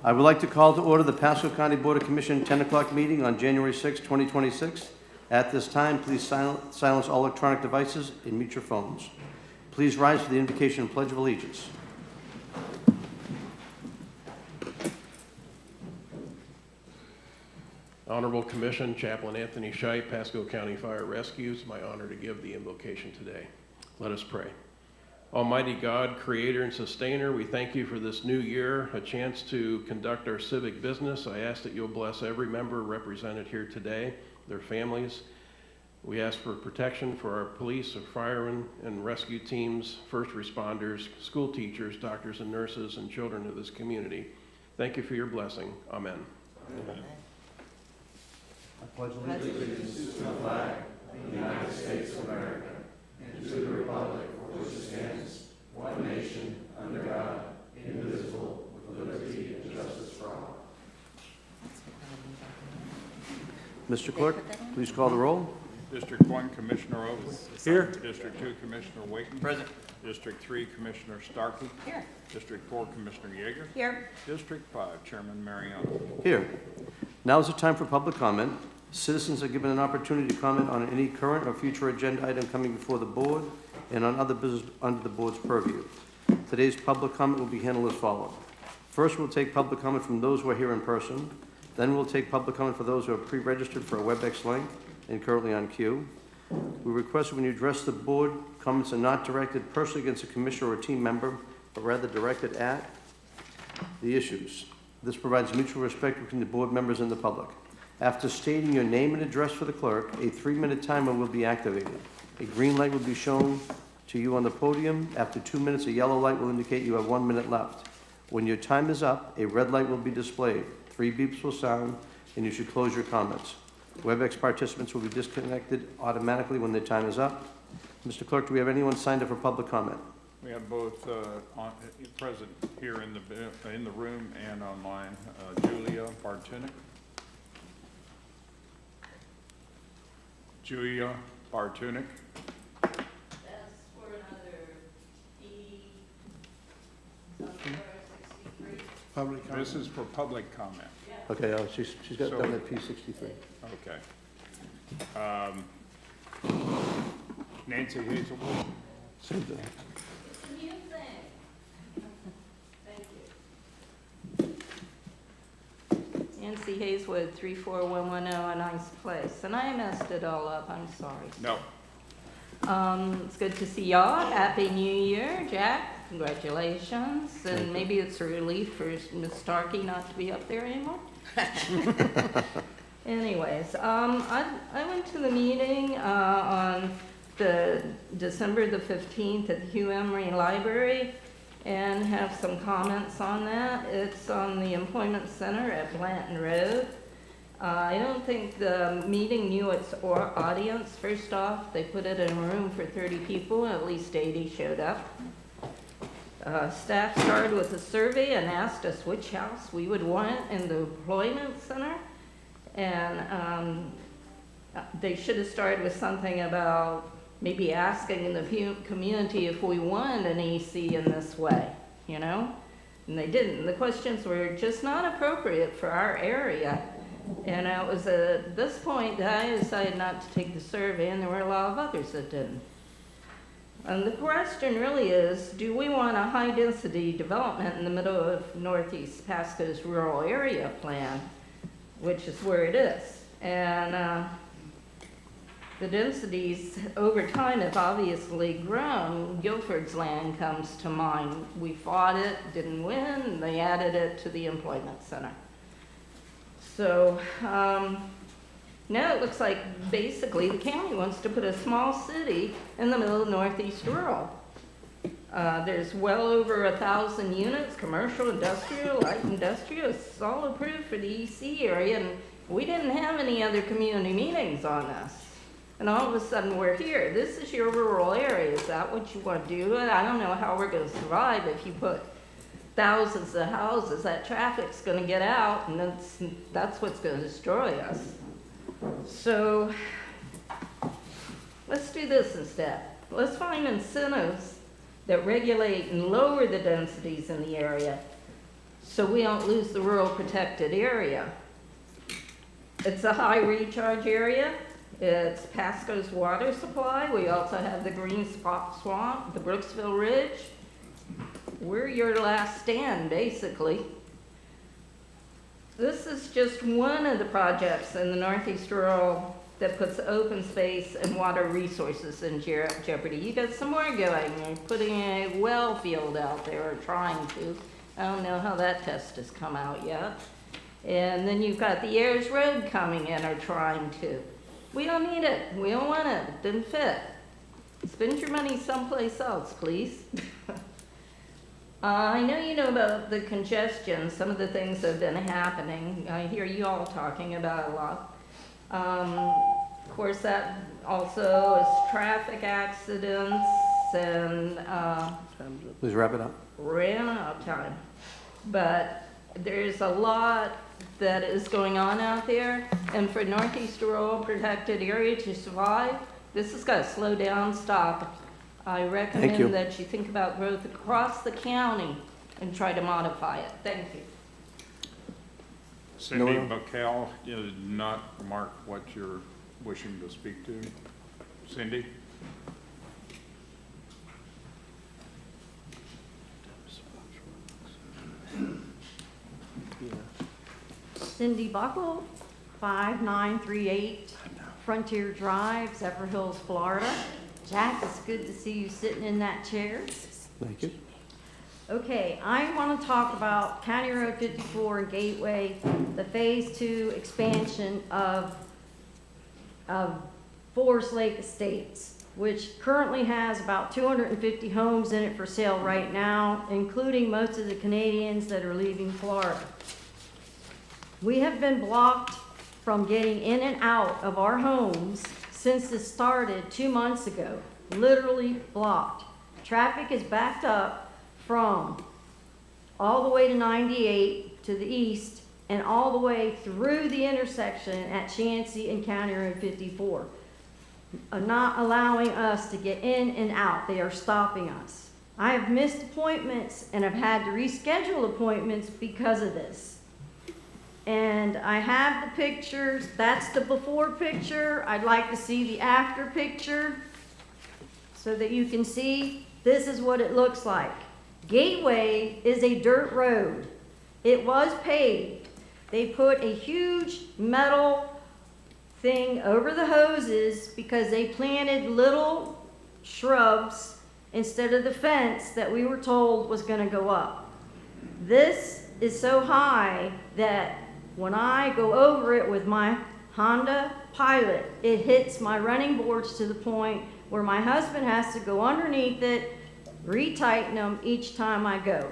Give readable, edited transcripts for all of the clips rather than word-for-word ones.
I would like to call to order the Pasco County Board of Commission 10 o'clock meeting on January 6, 2026. At this time, please silence all electronic devices and mute your phones. Please rise for the invocation and pledge of allegiance. Honorable Commission, Chaplain Anthony Scheidt, Pasco County Fire Rescue. It's my honor to give the invocation today. Let us pray. Almighty God, creator and sustainer, we thank you for this new year, a chance to conduct our civic business. I ask that you'll bless every member represented here today, their families. We ask for protection for our police, our firemen and rescue teams, first responders, school teachers, doctors and nurses, and children of this community. Thank you for your blessing. Amen. Amen. I pledge allegiance to the flag of the United States of America and to the republic for which it stands, one nation, under God, indivisible, with liberty and justice for all. Mr. Clerk, please call the roll. District 1, Commissioner Oates. Here. District 2, Commissioner Waiton. Present. District 3, Commissioner Starkey. Here. District 4, Commissioner Yeager. Here. District 5, Chairman Mariano. Here. Now is the time for public comment. Citizens are given an opportunity to comment on any current or future agenda item coming before the board and on other business under the board's purview. Today's public comment will be handled as follows. First, we'll take public comment from those who are here in person. Then we'll take public comment for those who are pre-registered for a WebEx link and currently on queue. We request that when you address the board, comments are not directed personally against a commissioner or a team member, but rather directed at the issues. This provides mutual respect between the board members and the public. After stating your name and address for the clerk, a 3-minute timer will be activated. A green light will be shown to you on the podium. After 2 minutes, a yellow light will indicate you have 1 minute left. When your time is up, a red light will be displayed. 3 beeps will sound, and you should close your comments. WebEx participants will be disconnected automatically when their time is up. Mr. Clerk, do we have anyone signed up for public comment? We have both present here in the room and online. Julia Bartunik. Julia Bartunik. That's for another P63. Public comment. This is for public comment. Okay, she's got done at P63. Okay. Nancy Hazelwood. Same thing. It's a new thing. Thank you. Nancy Hazelwood, 34110, a nice place. And I messed it all up, I'm sorry. No. It's good to see y'all. Happy New Year, Jack. Congratulations. And maybe it's a relief for Ms. Starkey not to be up there anymore. Anyways, I went to the meeting on the December the 15th at the Hugh Emery Library and have some comments on that. It's on the Employment Center at Blanton Road. I don't think the meeting knew its audience. First off, they put it in a room for 30 people, at least 80 showed up. Staff started with a survey and asked us which house we would want in the Employment Center. And they should have started with something about maybe asking the community if we want an EC in this way, you know? And they didn't. The questions were just not appropriate for our area. And it was at this point that I decided not to take the survey, and there were a lot of others that didn't. And the question really is, do we want a high-density development in the middle of Northeast Pasco's rural area plan, which is where it is? And the densities over time have obviously grown. Guilford's land comes to mind. We fought it, didn't win, and they added it to the employment center. So now it looks like basically the county wants to put a small city in the middle of Northeast rural. There's well over 1,000 units, commercial, industrial, light industrial. It's all approved for the EC area, and we didn't have any other community meetings on this. And all of a sudden we're here. This is your rural area. Is that what you want to do? I don't know how we're going to survive if you put thousands of houses. That traffic's going to get out, and that's what's going to destroy us. So let's do this instead. Let's find incentives that regulate and lower the densities in the area so we don't lose the rural protected area. It's a high recharge area. It's Pasco's water supply. We also have the Green Spot Swamp, the Brooksville Ridge. We're your last stand, basically. This is just one of the projects in the Northeast Rural that puts open space and water resources in jeopardy. You got some more going. You're putting a well field out there, or trying to. I don't know how that test has come out yet. And then you've got the Ayers Road coming in, or trying to. We don't need it. We don't want it. It didn't fit. Spend your money someplace else, please. I know you know about the congestion, some of the things that have been happening. I hear you all talking about a lot. Of course, that also is traffic accidents and Please wrap it up. ran out of time. But there's a lot that is going on out there, and for Northeast Rural Protected Area to survive, this has got to slow down, stop. I recommend that you think about growth across the county and try to modify it. Thank you. Cindy Buckell did not mark what you're wishing to speak to. Cindy? Cindy Buckle, 5938 Frontier Drive, Zephyr Hills, Florida. Jack, it's good to see you sitting in that chair. Thank you. Okay, I want to talk about County Road 54 and Gateway, the Phase 2 expansion of Forest Lake Estates, which currently has about 250 homes in it for sale right now, including most of the Canadians that are leaving Florida. We have been blocked from getting in and out of our homes since this started 2 months ago, literally blocked. Traffic is backed up from all the way to 98 to the east and all the way through the intersection at Chansey and County Road 54. Not allowing us to get in and out. They are stopping us. I have missed appointments and have had to reschedule appointments because of this. And I have the pictures. That's the before picture. I'd like to see the after picture so that you can see this is what it looks like. Gateway is a dirt road. It was paved. They put a huge metal thing over the hoses because they planted little shrubs instead of the fence that we were told was going to go up. This is so high that when I go over it with my Honda Pilot, it hits my running boards to the point where my husband has to go underneath it, retighten them each time I go.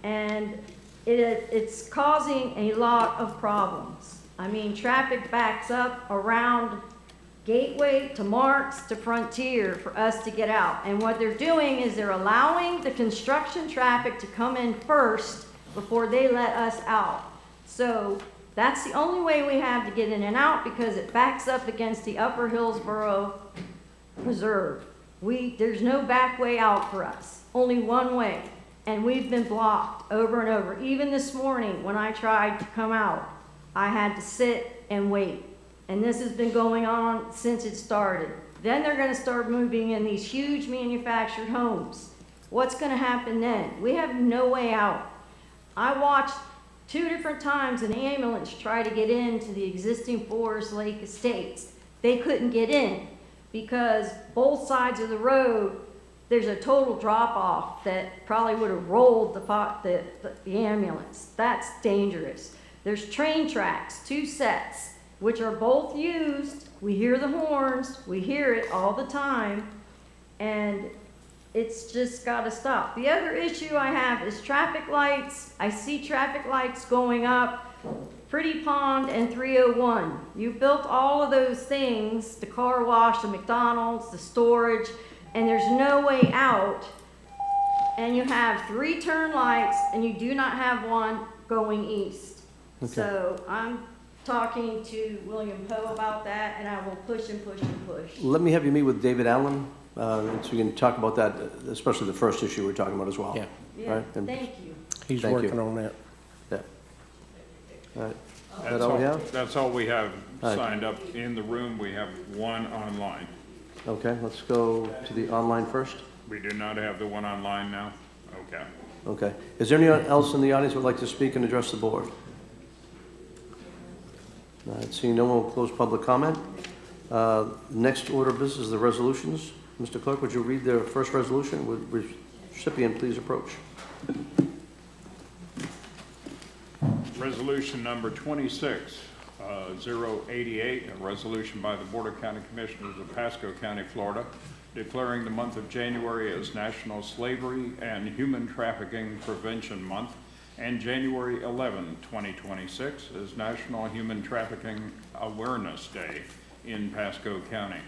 And it's causing a lot of problems. I mean, traffic backs up around Gateway to Marks to Frontier for us to get out. And what they're doing is they're allowing the construction traffic to come in first before they let us out. So that's the only way we have to get in and out because it backs up against the Upper Hillsborough Preserve. There's no back way out for us, only one way. And we've been blocked over and over. Even this morning when I tried to come out, I had to sit and wait. And this has been going on since it started. Then they're going to start moving in these huge manufactured homes. What's going to happen then? We have no way out. I watched 2 different times an ambulance try to get into the existing Forest Lake Estates. They couldn't get in because both sides of the road, there's a total drop-off that probably would have rolled the ambulance. That's dangerous. There's train tracks, 2 sets, which are both used. We hear the horns. We hear it all the time. And it's just got to stop. The other issue I have is traffic lights. I see traffic lights going up, Pretty Pond and 301. You built all of those things, the car wash, the McDonald's, the storage, and there's no way out. And you have 3 turn lights, and you do not have one going east. Okay. So I'm talking to William Poe about that, and I will push and push and push. Let me have you meet with David Allen, so we can talk about that, especially the first issue we're talking about as well. Yeah. Yeah, Right, and- thank you. He's Thank you. working on that. Yeah. All right. Is that all we have? That's all we have All right. signed up in the room. We have one online. Okay, let's go to the online first. We do not have the one online now? Okay. Okay. Is there anyone else in the audience who would like to speak and address the board? All right, seeing no one, will close public comment. Next order of business is the resolutions. Mr. Clerk, would you read the first resolution? Would recipient please approach? Resolution number 26-088, a resolution by the Board of County Commissioners of Pasco County, Florida, declaring the month of January as National Slavery and Human Trafficking Prevention Month, and January 11, 2026 as National Human Trafficking Awareness Day in Pasco County.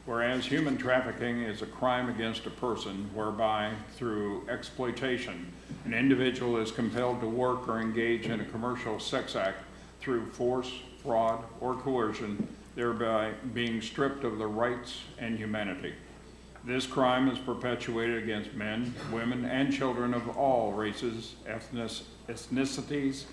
Whereas human trafficking is a crime against a person whereby, through exploitation, an individual is compelled to work or engage in a commercial sex act through force, fraud, or coercion, thereby being stripped of their rights and humanity. This crime is perpetuated against men, women, and children of all races, ethnicities,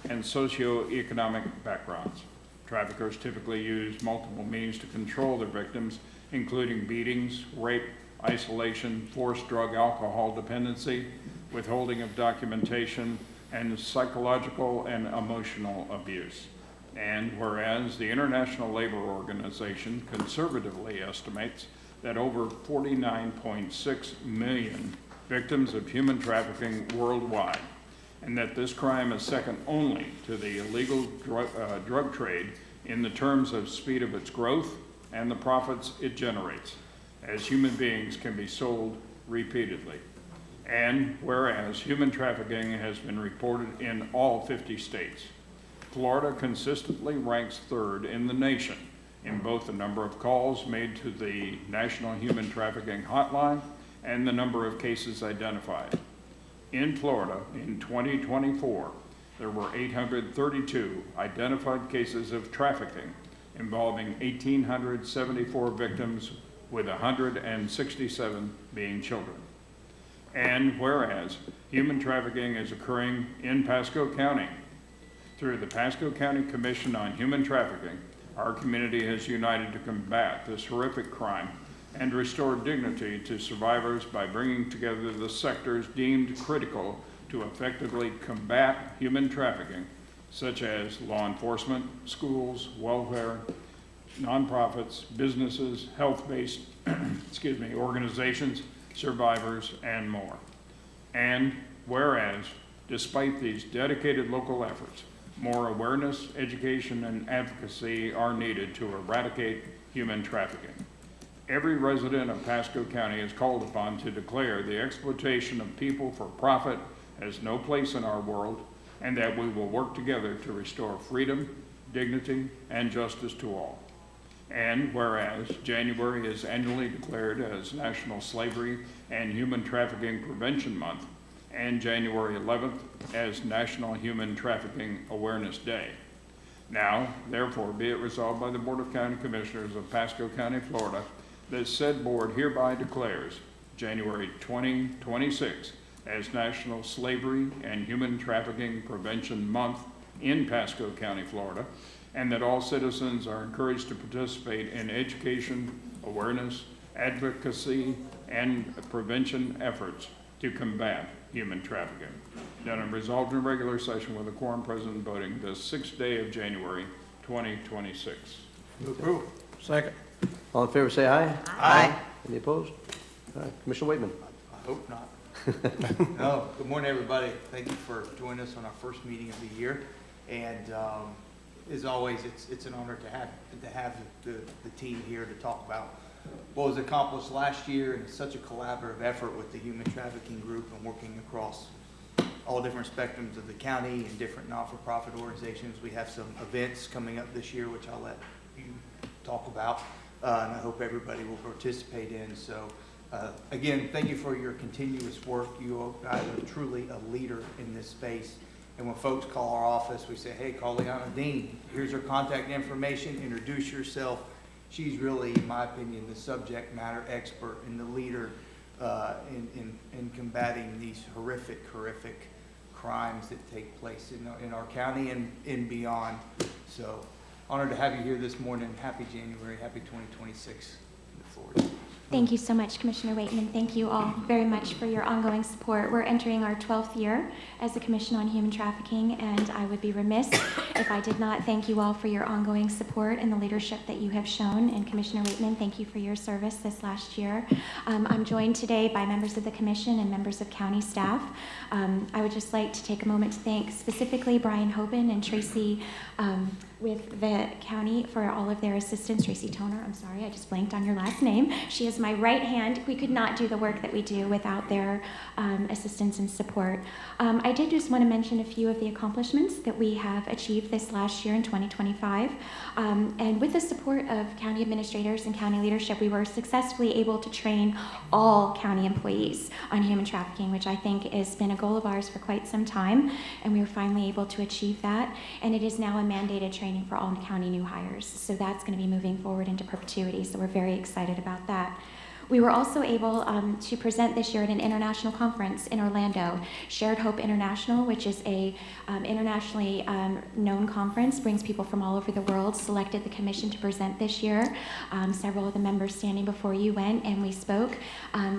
and socioeconomic backgrounds. Traffickers typically use multiple means to control their victims, including beatings, rape, isolation, forced drug alcohol dependency, withholding of documentation, and psychological and emotional abuse. And whereas the International Labor Organization conservatively estimates that over 49.6 million victims of human trafficking worldwide, and that this crime is second only to the illegal drug trade in the terms of speed of its growth and the profits it generates, as human beings can be sold repeatedly. And whereas human trafficking has been reported in all 50 states, Florida consistently ranks third in the nation in both the number of calls made to the National Human Trafficking Hotline and the number of cases identified. In Florida, in 2024, there were 832 identified cases of trafficking involving 1,874 victims, with 167 being children. And whereas human trafficking is occurring in Pasco County, through the Pasco County Commission on Human Trafficking, our community has united to combat this horrific crime and restore dignity to survivors by bringing together the sectors deemed critical to effectively combat human trafficking, such as law enforcement, schools, welfare, nonprofits, businesses, health-based organizations, survivors, and more. And whereas, despite these dedicated local efforts, more awareness, education, and advocacy are needed to eradicate human trafficking. Every resident of Pasco County is called upon to declare the exploitation of people for profit has no place in our world, and that we will work together to restore freedom, dignity, and justice to all. And whereas January is annually declared as National Slavery and Human Trafficking Prevention Month, and January 11th as National Human Trafficking Awareness Day. Now, therefore, be it resolved by the Board of County Commissioners of Pasco County, Florida, that said board hereby declares January 2026 as National Slavery and Human Trafficking Prevention Month in Pasco County, Florida, and that all citizens are encouraged to participate in education, awareness, advocacy, and prevention efforts to combat human trafficking. Done and resolved in regular session with a quorum present and voting this 6th day of January 2026. Approve. Second. All in favor, say aye. Aye. Any opposed? All right, Commissioner Waitman. I hope not. No, good morning, everybody. Thank you for joining us on our first meeting of the year. And as always, it's an honor to have the team here to talk about what was accomplished last year, and such a collaborative effort with the Human Trafficking Group and working across all different spectrums of the county and different not-for-profit organizations. We have some events coming up this year, which I'll let you talk about, and I hope everybody will participate in. So again, thank you for your continuous work. You guys are truly a leader in this space. And when folks call our office, we say, hey, call Liana Dean. Here's her contact information. Introduce yourself. She's really, in my opinion, the subject matter expert and the leader in combating these horrific crimes that take place in our county and beyond. So honored to have you here this morning. Happy January, happy 2026. Look forward. Thank you so much, Commissioner Waitman. Thank you all very much for your ongoing support. We're entering our 12th year as the Commission on Human Trafficking, and I would be remiss if I did not thank you all for your ongoing support and the leadership that you have shown. And Commissioner Waitman, thank you for your service this last year. I'm joined today by members of the Commission and members of county staff. I would just like to take a moment to thank specifically Brian Hoban and Tracy with the county for all of their assistance. Tracy Toner, I'm sorry, I just blanked on your last name. She is my right hand. We could not do the work that we do without their assistance and support. I did just want to mention a few of the accomplishments that we have achieved this last year in 2025. And with the support of county administrators and county leadership, we were successfully able to train all county employees on human trafficking, which I think has been a goal of ours for quite some time. And we were finally able to achieve that. And it is now a mandated training for all county new hires. So that's going to be moving forward into perpetuity. So we're very excited about that. We were also able to present this year at an international conference in Orlando. Shared Hope International, which is a internationally known conference, brings people from all over the world, selected the commission to present this year. Several of the members standing before you went and we spoke.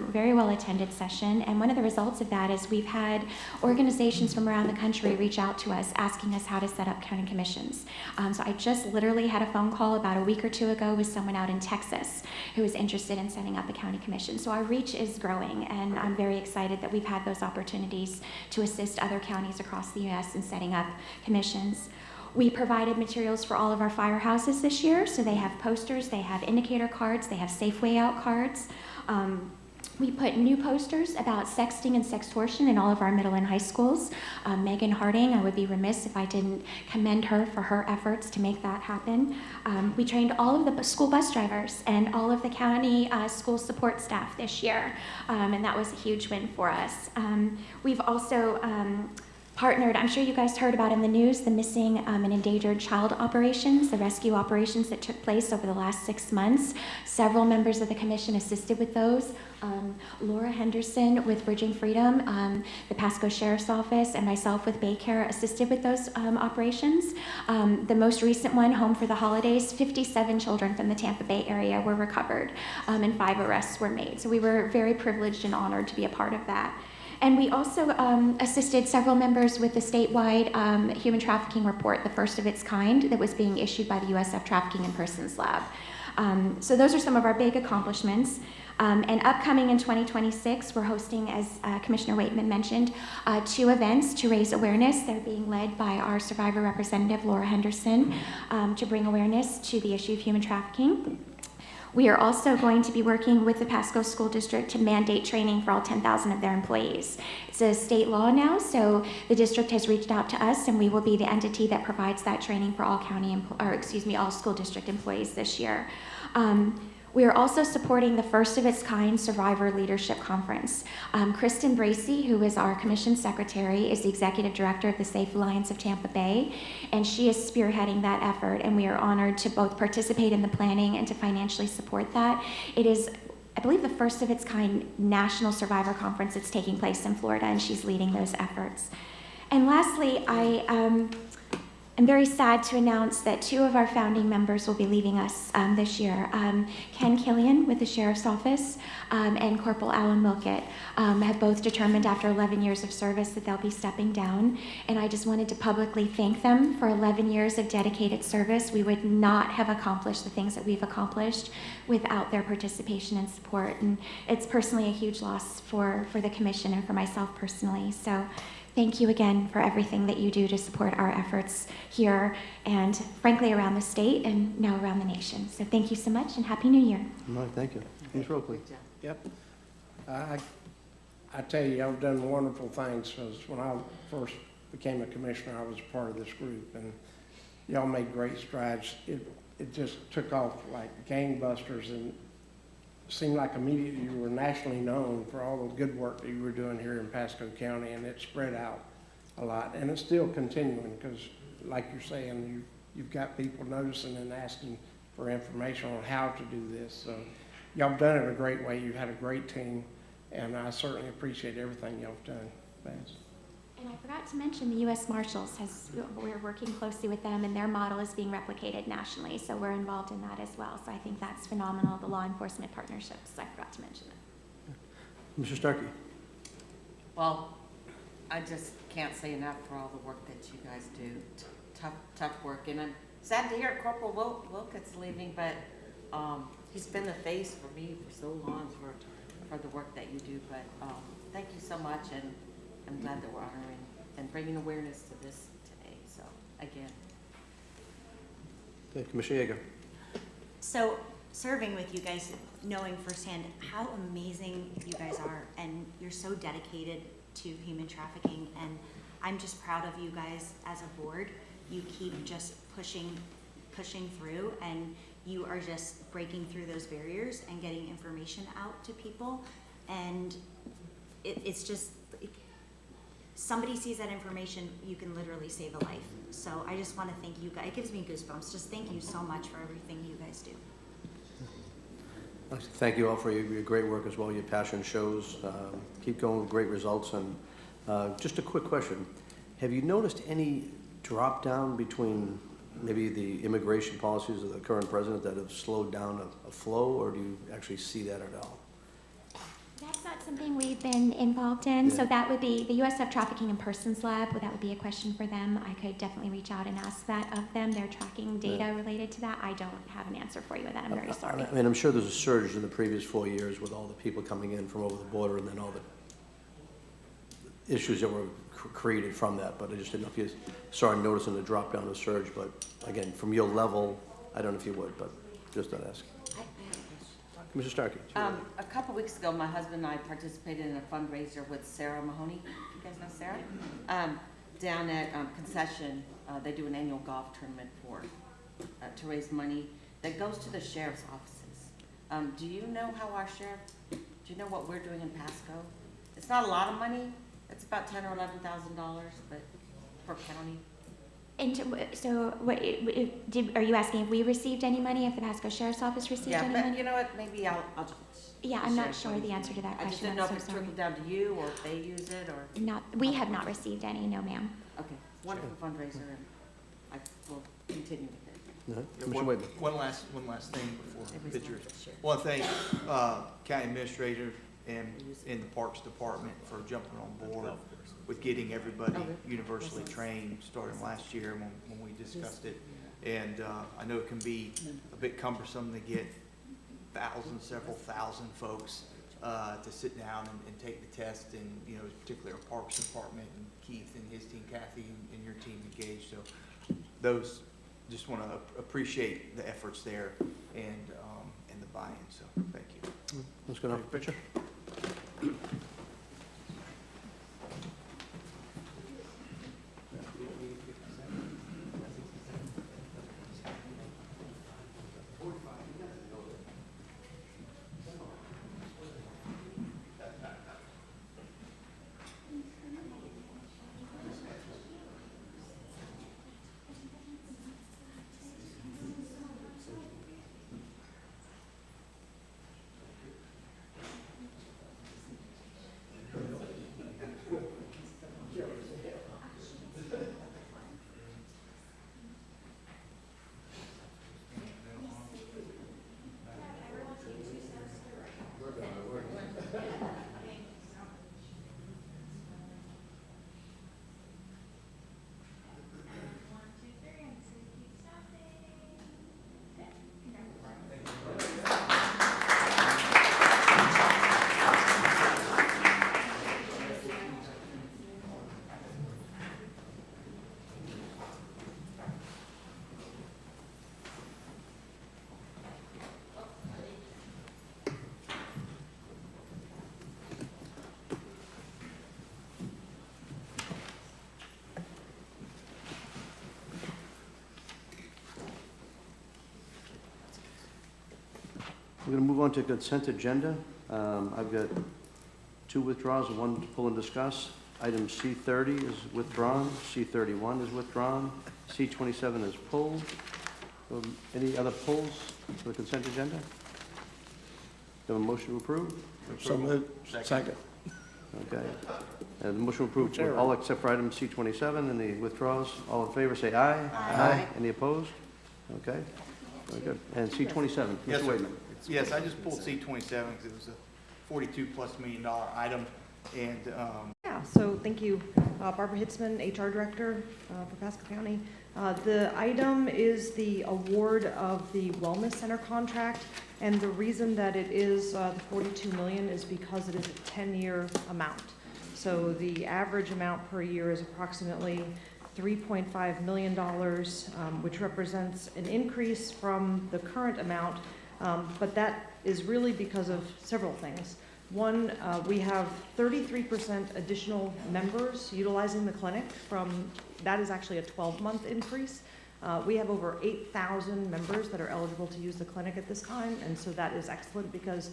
Very well attended session. And one of the results of that is we've had organizations from around the country reach out to us asking us how to set up county commissions. So I just literally had a phone call about a week or two ago with someone out in Texas who was interested in setting up a county commission. So our reach is growing, and I'm very excited that we've had those opportunities to assist other counties across the U.S. in setting up commissions. We provided materials for all of our firehouses this year, so they have posters, they have indicator cards, they have safe way out cards. We put new posters about sexting and sextortion in all of our middle and high schools. Megan Harding, I would be remiss if I didn't commend her for her efforts to make that happen. We trained all of the school bus drivers and all of the county school support staff this year, and that was a huge win for us. We've also partnered, I'm sure you guys heard about in the news, the missing and endangered child operations, the rescue operations that took place over the last 6 months. Several members of the commission assisted with those. Laura Henderson with Bridging Freedom, the Pasco Sheriff's Office, and myself with Baycare assisted with those operations. The most recent one, Home for the Holidays, 57 children from the Tampa Bay area were recovered, and 5 arrests were made. So we were very privileged and honored to be a part of that. And we also assisted several members with the statewide human trafficking report, the first of its kind, that was being issued by the USF Trafficking in Persons Lab. So those are some of our big accomplishments. And upcoming in 2026, we're hosting, as Commissioner Waitman mentioned, 2 events to raise awareness. They're being led by our survivor representative, Laura Henderson, to bring awareness to the issue of human trafficking. We are also going to be working with the Pasco School District to mandate training for all 10,000 of their employees. It's a state law now, so the district has reached out to us, and we will be the entity that provides that training for all all school district employees this year. We are also supporting the first of its kind Survivor Leadership Conference. Kristen Bracey, who is our commission secretary, is the executive director of the Safe Alliance of Tampa Bay, and she is spearheading that effort, and we are honored to both participate in the planning and to financially support that. It is, I believe, the first of its kind national survivor conference that's taking place in Florida, and she's leading those efforts. And lastly, I'm very sad to announce that 2 of our founding members will be leaving us this year. Ken Killian with the Sheriff's Office and Corporal Alan Milkett have both determined after 11 years of service that they'll be stepping down. And I just wanted to publicly thank them for 11 years of dedicated service. We would not have accomplished the things that we've accomplished without their participation and support. And it's personally a huge loss for the commission and for myself personally. So thank you again for everything that you do to support our efforts here and, frankly, around the state and now around the nation. So thank you so much and Happy New Year. All right, thank you. Ms. Rokley. Yep. I tell you, y'all have done wonderful things, because when I first became a commissioner, I was part of this group, and y'all made great strides. It just took off like gangbusters, and seemed like immediately you were nationally known for all the good work that you were doing here in Pasco County, and it spread out a lot. And it's still continuing, because like you're saying, you've got people noticing and asking for information on how to do this. So y'all have done it a great way. You've had a great team, and I certainly appreciate everything y'all have done. Thanks. And I forgot to mention the U.S. Marshals we're working closely with them, and their model is being replicated nationally, so we're involved in that as well. So I think that's phenomenal, the law enforcement partnerships. I forgot to mention it. Mr. Starkey? Well, I just can't say enough for all the work that you guys do. Tough work. And I'm sad to hear Corporal Wilcott's leaving, but he's been the face for me for so long for the work that you do. But thank you so much, and I'm glad that we're honoring and bringing awareness to this today. So, again. Okay, Commissioner Yeager. So, serving with you guys, knowing firsthand how amazing you guys are, and you're so dedicated to human trafficking, and I'm just proud of you guys as a board. You keep just pushing through, and you are just breaking through those barriers and getting information out to people, and it's just, somebody sees that information, you can literally save a life. So I just want to thank you guys. It gives me goosebumps. Just thank you so much for everything you guys do. Thank you all for your great work as well. Your passion shows. Keep going with great results. And just a quick question. Have you noticed any drop down between maybe the immigration policies of the current president that have slowed down a flow, or do you actually see that at all? That's not something we've been involved in, so that would be the USF Trafficking in Persons Lab. That would be a question for them. I could definitely reach out and ask that of them. They're tracking data related to that. I don't have an answer for you with that. I'm very sorry. I mean, I'm sure there's a surge in the previous 4 years with all the people coming in from over the border, and then all the issues that were created from that. But I just didn't know if you started noticing a drop down, a surge. But again, from your level, I don't know if you would, but just don't ask. Mr. Starkey. A couple weeks ago, my husband and I participated in a fundraiser with Sarah Mahoney. You guys know Sarah? Down at Concession, they do an annual golf tournament to raise money that goes to the sheriff's offices. Do you know how our sheriff? Do you know what we're doing in Pasco? It's not a lot of money. It's about $10,000 or $11,000, but per county. And so, are you asking if we received any money? If the Pasco Sheriff's Office received any money? Yeah, but you know what? Maybe I'll just. Yeah, I'm not sure the answer to that question. I just didn't know if it's trickled down to you or if they use it or. We have not received any. No, ma'am. Okay, wonderful fundraiser, and I will continue with it. Commissioner Whitman. One last thing before pictures. Want to thank County Administrator and in the Parks Department for jumping on board with getting everybody universally trained starting last year when we discussed it. And I know it can be a bit cumbersome to get several thousand folks to sit down and take the test, and you know, particularly our Parks Department and Keith and his team, Kathy and your team engaged. So those, just want to appreciate the efforts there and the buy-in. So thank you. Let's go to the picture. We're going to move on to consent agenda. I've got 2 withdrawals and 1 to pull and discuss. Item C30 is withdrawn, C31 is withdrawn, C27 is pulled. Any other pulls for the consent agenda? Do you have a motion to approve? So moved. Second. Okay. And the motion approved for all except for item C27 and the withdrawals. All in favor, say aye. Aye. Any opposed? Okay, very good. And C27, Yes, Mr. sir. Waitman. Yes, I just pulled C-27 because it was a $42+ million item, and Yeah, so thank you, Barbara Hitzman, HR Director for Pasco County. The item is the award of the Wellness Center contract, and the reason that it is the $42 million is because it is a 10-year amount. So the average amount per year is approximately $3.5 million, which represents an increase from the current amount, but that is really because of several things. One, we have 33% additional members utilizing the clinic that is actually a 12-month increase. We have over 8,000 members that are eligible to use the clinic at this time, and so that is excellent because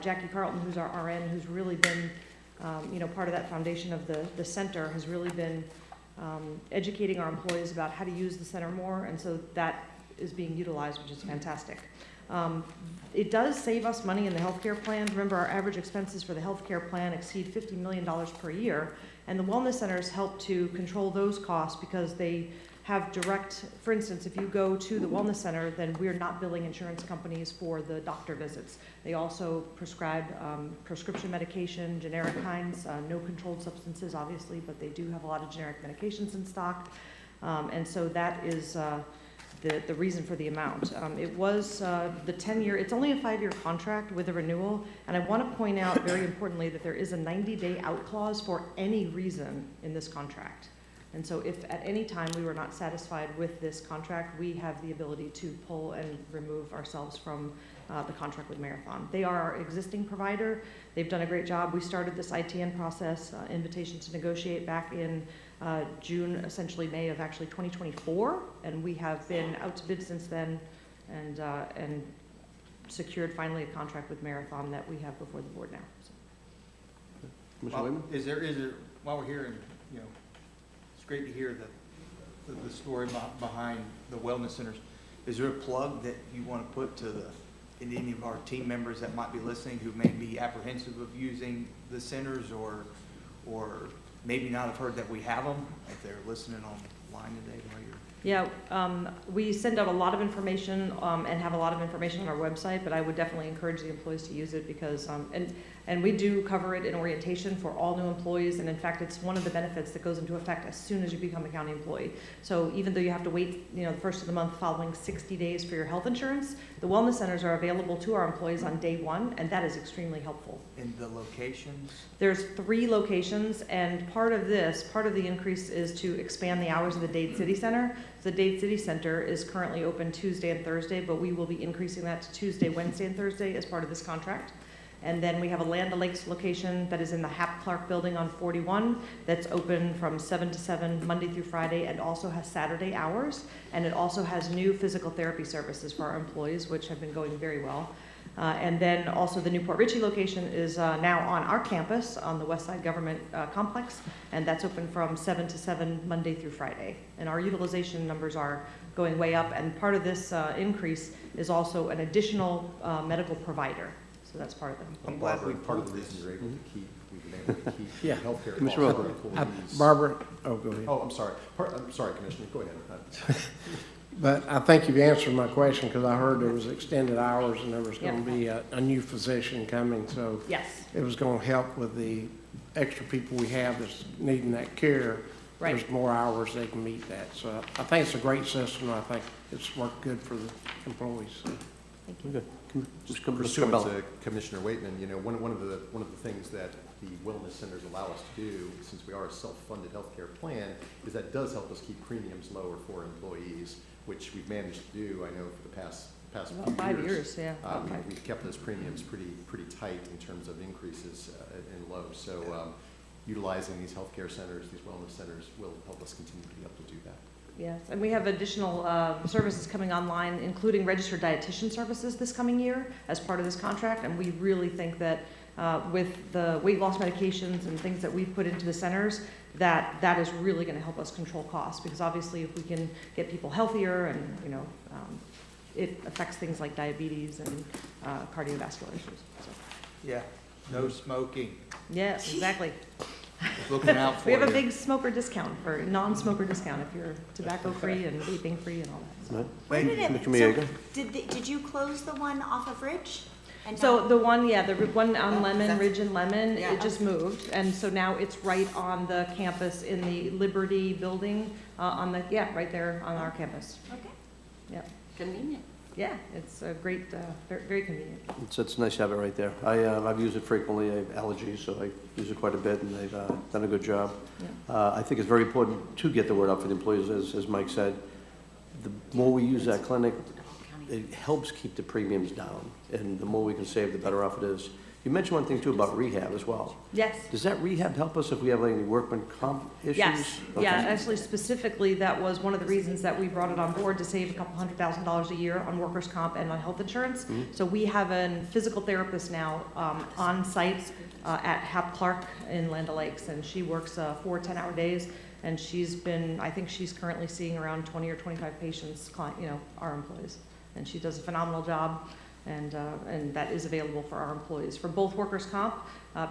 Jackie Carlton, who's our RN, who's really been, part of that foundation of the center, has really been educating our employees about how to use the center more, and so that is being utilized, which is fantastic. It does save us money in the healthcare plan. Remember, our average expenses for the healthcare plan exceed $50 million per year, and the wellness centers help to control those costs because they have direct, for instance, if you go to the wellness center, then we're not billing insurance companies for the doctor visits. They also prescribe prescription medication, generic kinds, no controlled substances, obviously, but they do have a lot of generic medications in stock, and so that is the reason for the amount. It was the 10-year, it's only a 5-year contract with a renewal, and I want to point out very importantly that there is a 90-day out clause for any reason in this contract. And so if at any time we were not satisfied with this contract, we have the ability to pull and remove ourselves from the contract with Marathon. They are our existing provider. They've done a great job. We started this ITN process, invitation to negotiate, back in June, essentially May of actually 2024, and we have been out to bid since then and secured finally a contract with Marathon that we have before the board now. So. Mr. Waitman? Is there, while we're here, and it's great to hear the story behind the wellness centers. Is there a plug that you want to put to any of our team members that might be listening who may be apprehensive of using the centers, or maybe not have heard that we have them, if they're listening online today while you're... Yeah, we send out a lot of information and have a lot of information on our website, but I would definitely encourage the employees to use it because, and we do cover it in orientation for all new employees, and in fact, it's one of the benefits that goes into effect as soon as you become a county employee. So even though you have to wait, the first of the month following 60 days for your health insurance, the wellness centers are available to our employees on day one, and that is extremely helpful. In the locations? There's 3 locations, and part of the increase is to expand the hours of the Dade City Center. The Dade City Center is currently open Tuesday and Thursday, but we will be increasing that to Tuesday, Wednesday, and Thursday as part of this contract. And then we have a Land O'Lakes location that is in the Hap Clark building on 41 that's open from 7 to 7 Monday through Friday and also has Saturday hours. And it also has new physical therapy services for our employees, which have been going very well. And then also the Newport Richey location is now on our campus on the West Side Government Complex, and that's open from 7 to 7 Monday through Friday. And our utilization numbers are going way up, and part of this increase is also an additional medical provider. So that's part of them. I'm glad we part of the reason you're able to keep, we've been able to keep Yeah. healthcare Mr. costs Roper. for employees. Barbara, oh, go ahead. Oh, I'm sorry. I'm sorry, Commissioner. Go ahead. But I think you've answered my question because I heard there was extended hours and there was going to Yep. be a new physician coming. So Yes. it was going to help with the extra people we have that's needing that care. Right. There's more hours they can meet that. So I think it's a great system. I think it's worked good for the employees. So. Okay. Mr. Pursuant Cabela. to Commissioner Waitman, one of the things that the wellness centers allow us to do, since we are a self-funded healthcare plan, is that does help us keep premiums lower for employees, which we've managed to do. I know for the past About few 5 years, yeah. We've kept those premiums pretty tight in terms of increases and lows. So utilizing these healthcare centers, these wellness centers, will help us continue to be able to do that. Yes, and we have additional services coming online, including registered dietitian services this coming year as part of this contract, and we really think that with the weight loss medications and things that we've put into the centers, that is really going to help us control costs, because obviously if we can get people healthier and, it affects things like diabetes and cardiovascular issues. So. Yeah, No smoking. Yes, exactly. Looking out for We have a you. big smoker discount for non-smoker discount if you're tobacco-free and vaping-free and all that. Right. Where did it, Commissioner so, Miega? did you close the one off of Ridge? And So now- the one, yeah, the one on Lemon, that's- Ridge and Lemon, Yeah. it just moved. And so now it's right on the campus in the Liberty building, on the, yeah, right there on our campus. Okay. Yep. Convenient. Yeah, it's a great, very, very convenient. It's nice to have it right there. I've used it frequently. I have allergies, so I use it quite a bit, and they've done a good job. I think it's very important to get the word out for the employees, as Mike said. The more we use that clinic, it helps keep the premiums down, and the more we can save, the better off it is. You mentioned one thing too about rehab as well. Yes. Does that rehab help us if we have any workman comp issues? Yes, Okay. yeah, actually specifically, that was one of the reasons that we brought it on board, to save a couple $100,000 a year on workers' comp and on health insurance. So we have a physical therapist now on site at Hap Clark in Land O'Lakes, and she works 4 10-hour days, and I think she's currently seeing around 20 or 25 patients, our employees. And she does a phenomenal job. And that is available for our employees, for both workers' comp,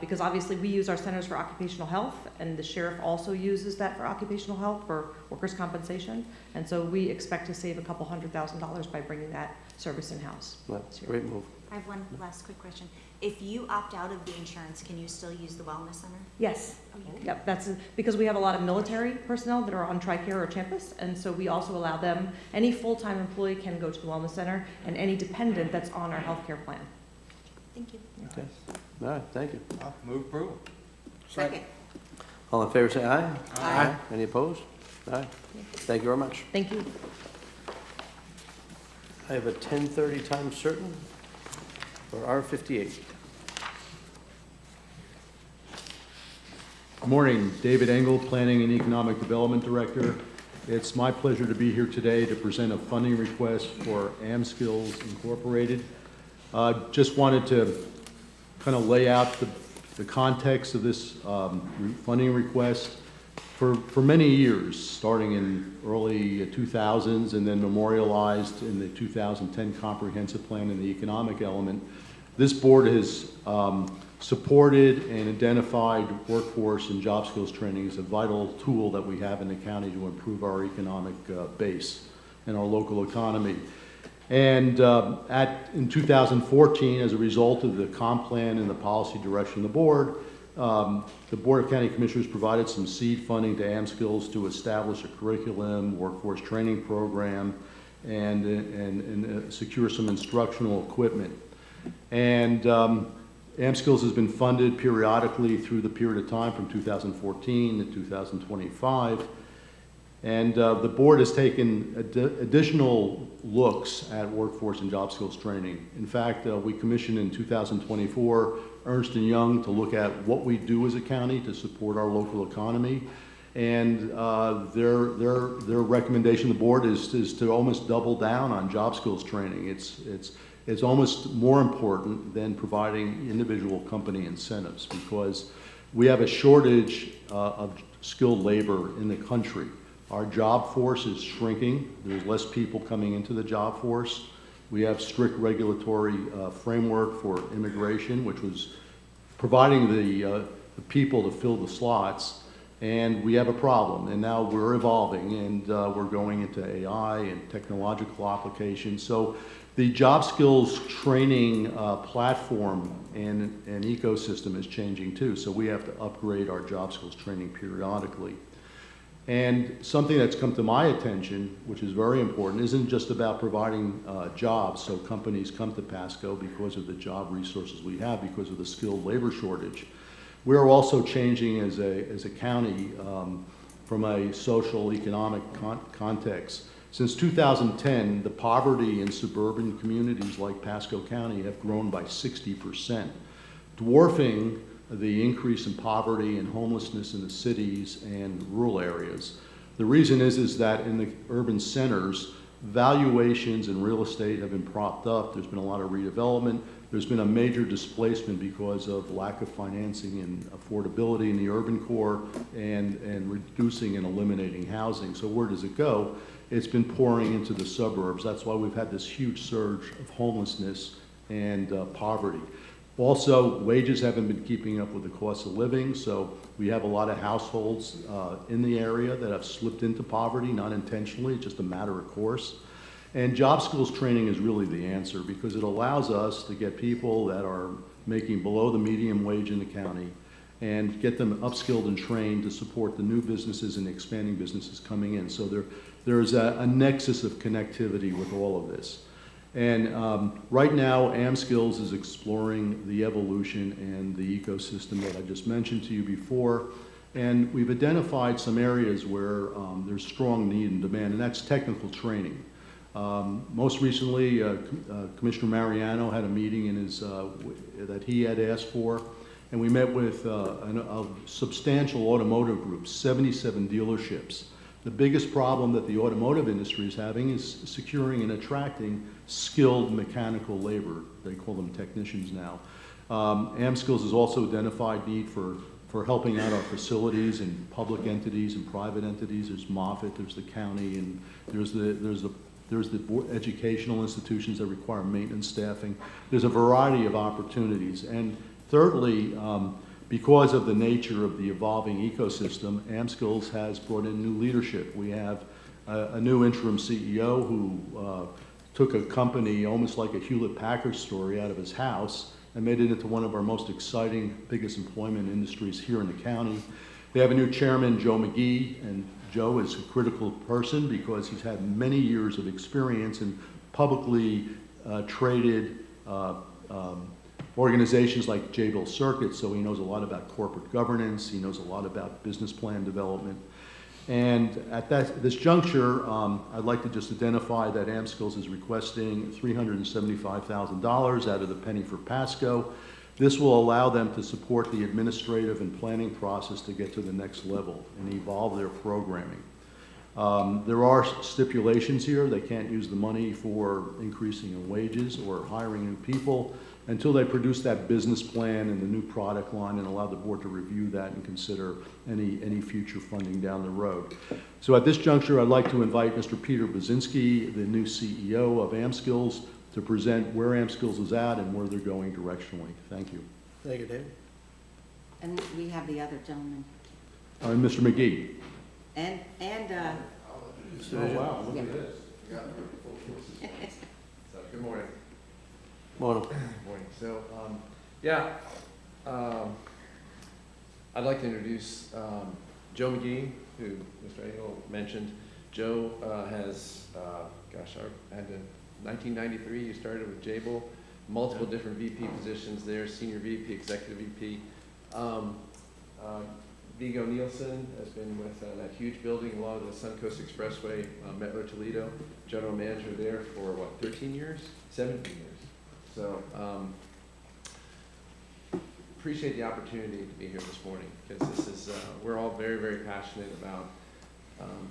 because obviously we use our centers for occupational health, and the sheriff also uses that for occupational health, for workers' compensation. And so we expect to save a couple $100,000 by bringing that service in-house. That's a great move. I have one last quick question. If you opt out of the insurance, can you still use the wellness center? Yes. Oh, you can. Yep, that's because we have a lot of military personnel that are on TRICARE or Champus, and so we also allow them, any full-time employee can go to the wellness center, and any dependent that's on our healthcare plan. Thank you. Okay. All right, thank you. I'll move approval. Second. All in favor, say aye. Aye. Any opposed? Aye. Thank you very much. Thank you. I have a 10:30 time certain for R58. Good morning, David Engel, Planning and Economic Development Director. It's my pleasure to be here today to present a funding request for AmSkills Incorporated. Just wanted to kind of lay out the context of this funding request. For many years, starting in early 2000s and then memorialized in the 2010 Comprehensive Plan and the economic element, this board has supported and identified workforce and job skills training as a vital tool that we have in the county to improve our economic base and our local economy. And in 2014, as a result of the comp plan and the policy direction of the Board of County Commissioners provided some seed funding to AmSkills to establish a curriculum, workforce training program, and secure some instructional equipment. And AmSkills has been funded periodically through the period of time from 2014 to 2025. And the board has taken additional looks at workforce and job skills training. In fact, we commissioned in 2024 Ernst & Young to look at what we do as a county to support our local economy. And their recommendation to the board is to almost double down on job skills training. It's almost more important than providing individual company incentives, because we have a shortage of skilled labor in the country. Our job force is shrinking. There's less people coming into the job force. We have strict regulatory framework for immigration, which was providing the people to fill the slots. And we have a problem, and now we're evolving, and we're going into AI and technological applications. So the job skills training platform and ecosystem is changing too. So we have to upgrade our job skills training periodically. And something that's come to my attention, which is very important, isn't just about providing jobs. So companies come to Pasco because of the job resources we have, because of the skilled labor shortage. We're also changing as a county from a social economic context. Since 2010, the poverty in suburban communities like Pasco County have grown by 60%, dwarfing the increase in poverty and homelessness in the cities and rural areas. The reason is that in the urban centers, valuations in real estate have been propped up. There's been a lot of redevelopment. There's been a major displacement because of lack of financing and affordability in the urban core, and reducing and eliminating housing. So where does it go? It's been pouring into the suburbs. That's why we've had this huge surge of homelessness and poverty. Also, wages haven't been keeping up with the cost of living, so we have a lot of households in the area that have slipped into poverty, not intentionally, just a matter of course. And job skills training is really the answer because it allows us to get people that are making below the median wage in the county and get them upskilled and trained to support the new businesses and expanding businesses coming in. So there's a nexus of connectivity with all of this. And right now, AmSkills is exploring the evolution and the ecosystem that I just mentioned to you before. And we've identified some areas where there's strong need and demand, and that's technical training. Most recently, Commissioner Mariano had a meeting in his, that he had asked for, and we met with a substantial automotive group, 77 dealerships. The biggest problem that the automotive industry is having is securing and attracting skilled mechanical labor. They call them technicians now. AmSkills has also identified need for helping out our facilities and public entities and private entities. There's Moffitt, there's the county, and there's the educational institutions that require maintenance staffing. There's a variety of opportunities. And thirdly, because of the nature of the evolving ecosystem, AmSkills has brought in new leadership. We have a new interim CEO who took a company almost like a Hewlett-Packard story out of his house and made it into one of our most exciting, biggest employment industries here in the county. They have a new chairman, Joe McGee, and Joe is a critical person because he's had many years of experience in publicly traded organizations like Jabil Circuit, so he knows a lot about corporate governance, he knows a lot about business plan development. And at this juncture, I'd like to just identify that AmSkills is requesting $375,000 out of the penny for Pasco. This will allow them to support the administrative and planning process to get to the next level and evolve their programming. There are stipulations here. They can't use the money for increasing in wages or hiring new people until they produce that business plan and the new product line and allow the board to review that and consider any future funding down the road. So at this juncture, I'd like to invite Mr. Peter Baczynski, the new CEO of AmSkills, to present where AmSkills is at and where they're going directionally. Thank you. Thank you, David. And we have the other gentleman. Mr. McGee. And Oh, wow, look at this. So, good morning. Morning. Good morning. So, I'd like to introduce Joe McGee, who Mr. Engel mentioned. Joe has, I had to, 1993, you started with Jabil, multiple different VP positions there, senior VP, executive VP. Vigo Nielsen has been with that huge building along the Suncoast Expressway, Metro Toledo, general manager there for what, 13 years? 17 years. So appreciate the opportunity to be here this morning because this is, we're all very, very passionate about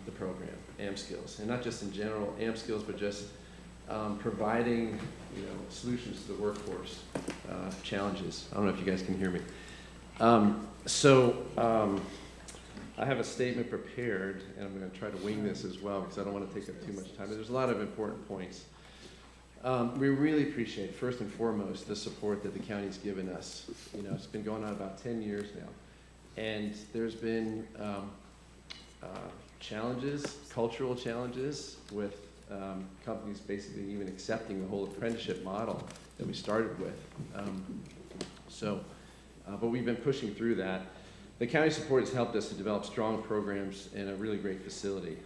the program, AmSkills, and not just in general AmSkills, but just providing, solutions to the workforce challenges. I don't know if you guys can hear me. I have a statement prepared, and I'm going to try to wing this as well because I don't want to take up too much time. But there's a lot of important points. We really appreciate, first and foremost, the support that the county's given us. It's been going on about 10 years now, and there's been challenges, cultural challenges with companies basically even accepting the whole apprenticeship model that we started with. But we've been pushing through that. The county support has helped us to develop strong programs and a really great facility.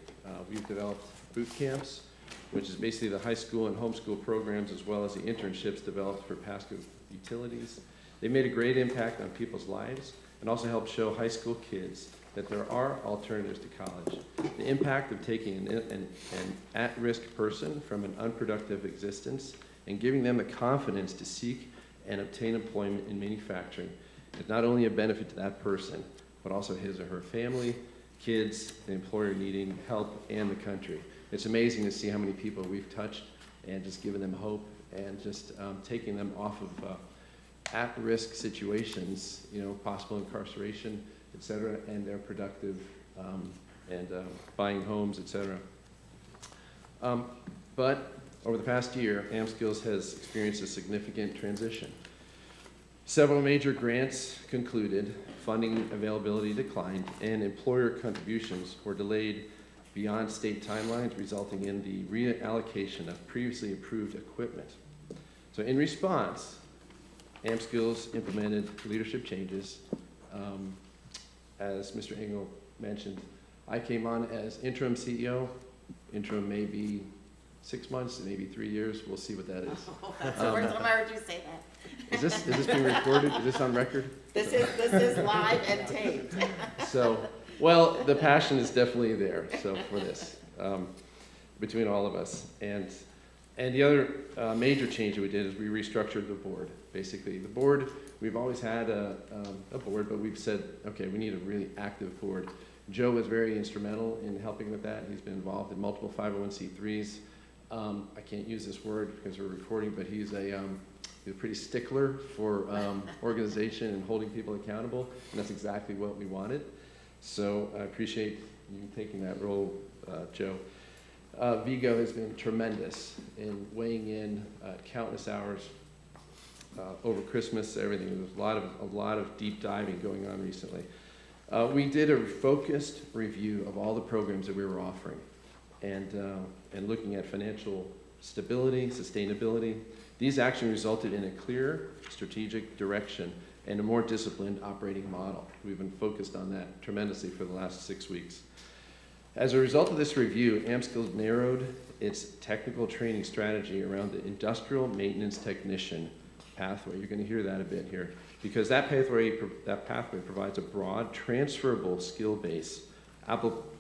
We've developed boot camps, which is basically the high school and homeschool programs, as well as the internships developed for Pasco utilities. They made a great impact on people's lives and also helped show high school kids that there are alternatives to college. The impact of taking an at-risk person from an unproductive existence and giving them the confidence to seek and obtain employment in manufacturing is not only a benefit to that person, but also his or her family, kids, the employer needing help, and the country. It's amazing to see how many people we've touched and just given them hope and just taking them off of at-risk situations, possible incarceration, et cetera, and they're productive and buying homes, et cetera. But over the past year, AmSkills has experienced a significant transition. Several major grants concluded, funding availability declined, and employer contributions were delayed beyond state timelines, resulting in the reallocation of previously approved equipment. So in response, AmSkills implemented leadership changes. As Mr. Engel mentioned, I came on as interim CEO. Interim may be 6 months, maybe 3 years. We'll see what that is. Oh, that's the first time I heard you say that. Is this being recorded? Is this on record? This is live and taped. So, well, the passion is definitely there. So for this, between all of us, and the other major change that we did is we restructured the board. Basically, the board, we've always had a board, but we've said, okay, we need a really active board. Joe was very instrumental in helping with that. He's been involved in multiple 501c3s. I can't use this word because we're recording, but he's a pretty stickler for organization and holding people accountable, and that's exactly what we wanted. So I appreciate you taking that role, Joe. Vigo has been tremendous in weighing in countless hours over Christmas, everything. There's a lot of deep diving going on recently. We did a focused review of all the programs that we were offering, and looking at financial stability, sustainability. These actions resulted in a clear strategic direction and a more disciplined operating model. We've been focused on that tremendously for the last 6 weeks. As a result of this review, AmSkills narrowed its technical training strategy around the industrial maintenance technician pathway. You're going to hear that a bit here, because that pathway provides a broad, transferable skill base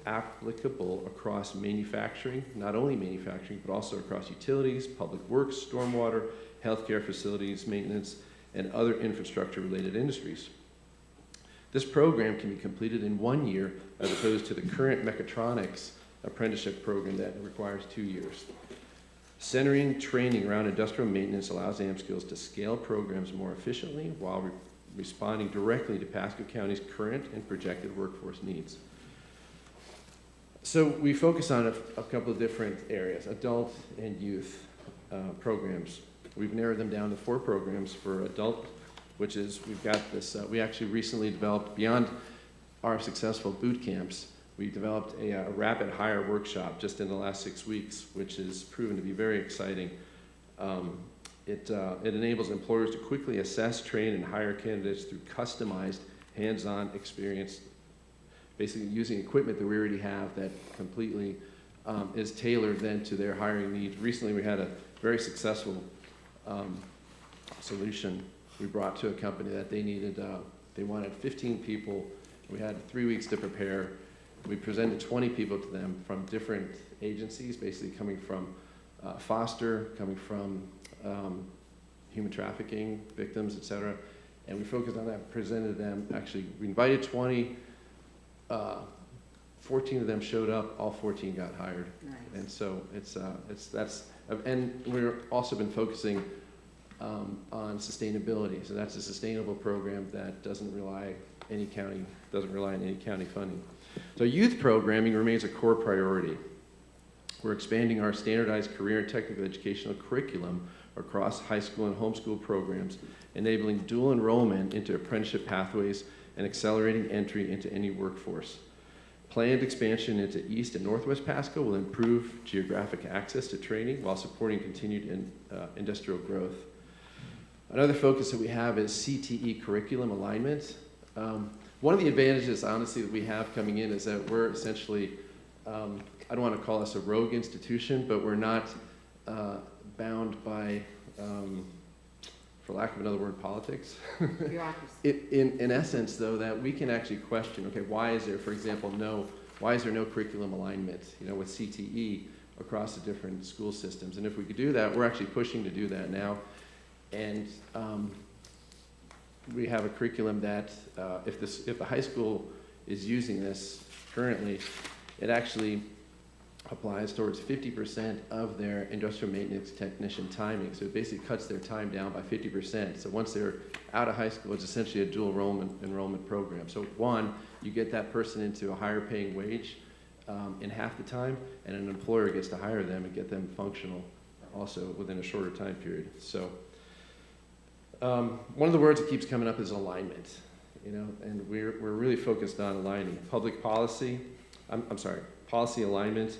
applicable across manufacturing, not only manufacturing, but also across utilities, public works, stormwater, healthcare facilities, maintenance, and other infrastructure-related industries. This program can be completed in 1 year as opposed to the current mechatronics apprenticeship program that requires 2 years. Centering training around industrial maintenance allows AmSkills to scale programs more efficiently while responding directly to Pasco County's current and projected workforce needs. So we focus on a couple of different areas, adult and youth programs. We've narrowed them down to 4 programs for adult, which is, we've got this, we actually recently developed, beyond our successful boot camps, we developed a rapid hire workshop just in the last 6 weeks, which has proven to be very exciting. It enables employers to quickly assess, train, and hire candidates through customized, hands-on experience, basically using equipment that we already have that completely is tailored then to their hiring needs. Recently, we had a very successful solution we brought to a company that they needed. They wanted 15 people. We had 3 weeks to prepare. We presented 20 people to them from different agencies, basically coming from foster, coming from human trafficking victims, et cetera. And we focused on that, presented them. Actually, we invited 20. 14 of them showed up. All 14 got hired. Nice. And so and we've also been focusing on sustainability. So that's a sustainable program that doesn't rely on any county funding. So youth programming remains a core priority. We're expanding our standardized career and technical educational curriculum across high school and homeschool programs, enabling dual enrollment into apprenticeship pathways and accelerating entry into any workforce. Planned expansion into East and Northwest Pasco will improve geographic access to training while supporting continued industrial growth. Another focus that we have is CTE curriculum alignment. One of the advantages, honestly, that we have coming in is that we're essentially, I don't want to call us a rogue institution, but we're not bound by, for lack of another word, politics. in essence, though, that we can actually question, okay, why is there, for example, why is there no curriculum alignment, with CTE across the different school systems? And if we could do that, we're actually pushing to do that now. And we have a curriculum that, if the high school is using this currently, it actually applies towards 50% of their industrial maintenance technician timing. So it basically cuts their time down by 50%. So once they're out of high school, it's essentially a dual enrollment program. So one, you get that person into a higher paying wage in half the time, and an employer gets to hire them and get them functional also within a shorter time period. So one of the words that keeps coming up is alignment, you know, and we're really focused on aligning public policy, policy alignment.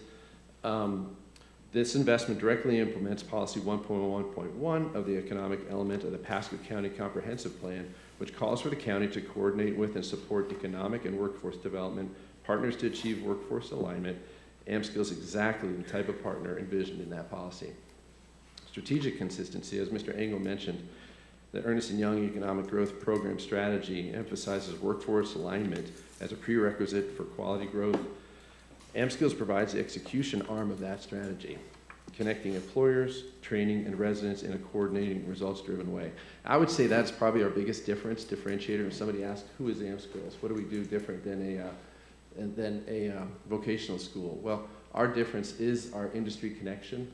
This investment directly implements policy 1.1.1 of the economic element of the Pasco County Comprehensive Plan, which calls for the county to coordinate with and support economic and workforce development, partners to achieve workforce alignment. AMSCIL is exactly the type of partner envisioned in that policy. Strategic consistency, as Mr. Engel mentioned, the Ernst & Young Economic Growth Program strategy emphasizes workforce alignment as a prerequisite for quality growth. AMSCIL provides the execution arm of that strategy, connecting employers, training, and residents in a coordinating, results-driven way. I would say that's probably our biggest differentiator. If somebody asks, who is AMSCIL? What do we do different than a vocational school? Well, our difference is our industry connection,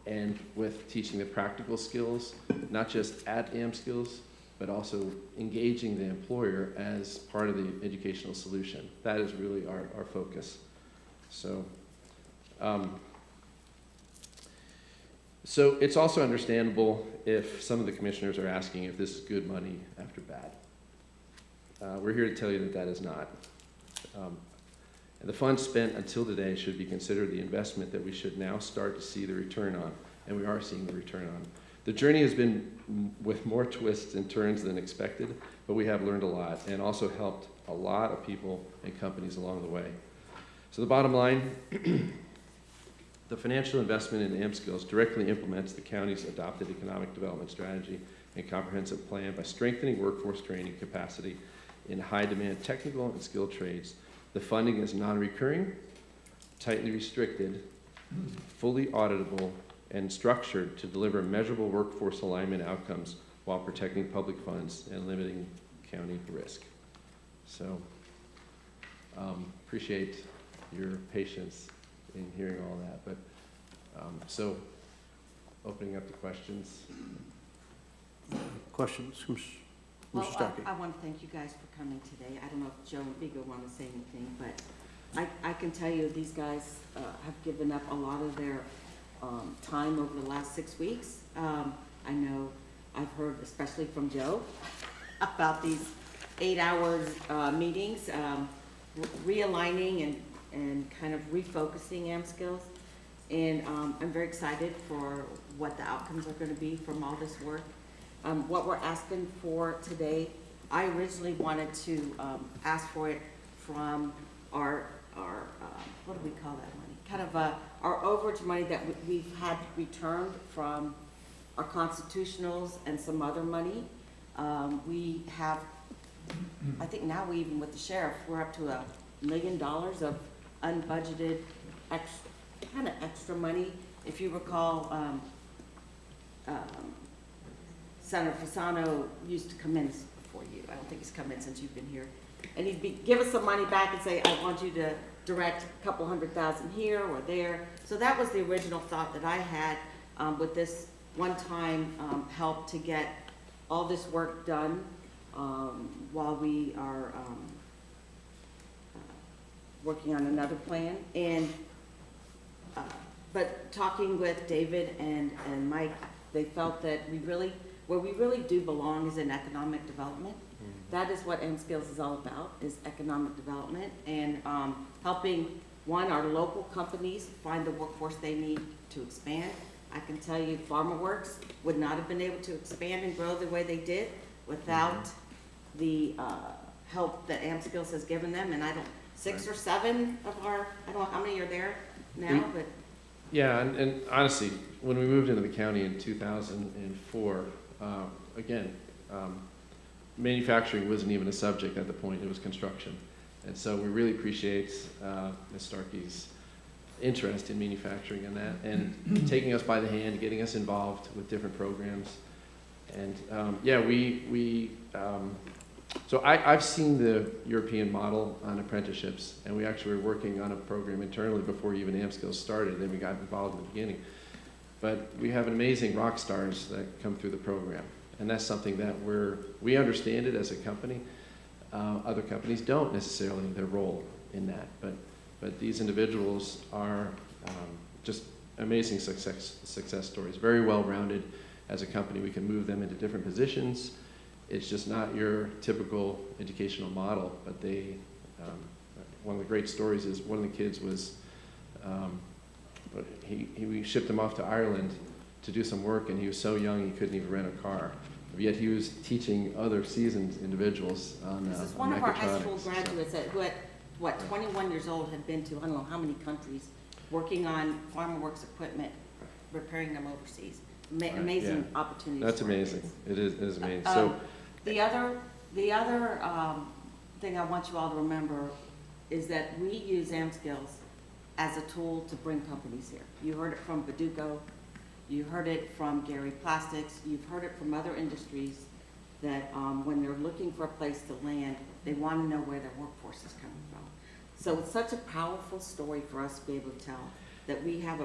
and with teaching the practical skills, not just at AMSCIL, but also engaging the employer as part of the educational solution. That is really our focus. So, so it's also understandable if some of the commissioners are asking if this is good money after bad. We're here to tell you that that is not. And the funds spent until today should be considered the investment that we should now start to see the return on, and we are seeing the return on. The journey has been with more twists and turns than expected, but we have learned a lot and also helped a lot of people and companies along the way. So the bottom line, the financial investment in AMSCIL directly implements the county's adopted economic development strategy and comprehensive plan by strengthening workforce training capacity in high-demand technical and skilled trades. The funding is non-recurring, tightly restricted, fully auditable, and structured to deliver measurable workforce alignment outcomes while protecting public funds and limiting county risk. So, appreciate your patience in hearing all that. But so, opening up to questions. Questions? Well, Mr. Starkey. I want to thank you guys for coming today. I don't know if Joe and Vigo want to say anything, but I can tell you these guys have given up a lot of their time over the last 6 weeks. I know I've heard, especially from Joe, about these 8 hours meetings, realigning and kind of refocusing AMSCIL. And I'm very excited for what the outcomes are going to be from all this work. What we're asking for today, I originally wanted to ask for it from our what do we call that money? Kind of our overage money that we've had returned from our constitutionals and some other money. We have, I think now we even with the sheriff, we're up to $1 million of unbudgeted kind of extra money. If you recall, Senator Fasano used to come in before you. I don't think he's come in since you've been here. And he'd give us some money back and say, I want you to direct a couple $100,000 here or there. So that was the original thought that I had with this one-time help to get all this work done while we are working on another plan. And but talking with David and Mike, they felt that where we really do belong is in economic development. That is what AMSCIL is all about, is economic development and helping, one, our local companies find the workforce they need to expand. I can tell you FarmerWorks would not have been able to expand and grow the way they did without the help that AMSCIL has given them. And 6 or 7 of our, I don't know how many are there now, but. Yeah, and honestly, when we moved into the county in 2004, again, manufacturing wasn't even a subject at the point, it was construction. And so we really appreciate Ms. Starkey's interest in manufacturing and that, and taking us by the hand, getting us involved with different programs. And yeah, so I've seen the European model on apprenticeships, and we actually were working on a program internally before even AMSCIL started, then we got involved in the beginning. But we have amazing rock stars that come through the program. And that's something that we understand it as a company. Other companies don't necessarily, their role in that. But these individuals are just amazing success stories, very well-rounded, as a company, we can move them into different positions. It's just not your typical educational model, but they, one of the great stories is one of the kids was, we shipped him off to Ireland to do some work, and he was so young he couldn't even rent a car. Yet he was teaching other seasoned individuals on This is one of our high school mechatronics. graduates that, who at, what, 21 years old, had been to I don't know how many countries, working on farm works equipment, repairing them overseas. Amazing Yeah. opportunities. That's for our amazing. kids. It is amazing. So, The other thing I want you all to remember is that we use AmSkills as a tool to bring companies here. You heard it from Baduco, you heard it from Gary Plastics, you've heard it from other industries that when they're looking for a place to land, they want to know where their workforce is coming from. So it's such a powerful story for us to be able to tell that we have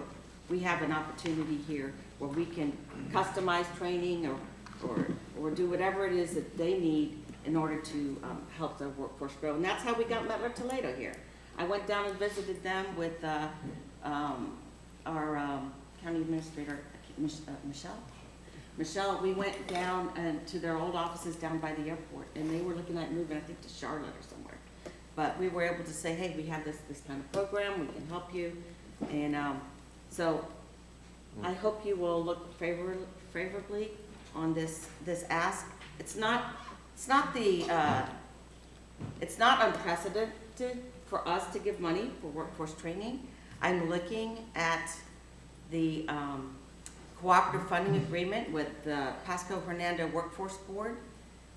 an opportunity here where we can customize training or do whatever it is that they need in order to help their workforce grow. And that's how we got Mettler Toledo here. I went down and visited them with our county administrator, Michelle. Michelle, we went down to their old offices down by the airport, and they were looking at moving, I think, to Charlotte or somewhere. But we were able to say, hey, we have this kind of program, we can help you. And so I hope you will look favorably on this ask. It's not unprecedented for us to give money for workforce training. I'm looking at the cooperative funding agreement with the Pasco Hernando Workforce Board,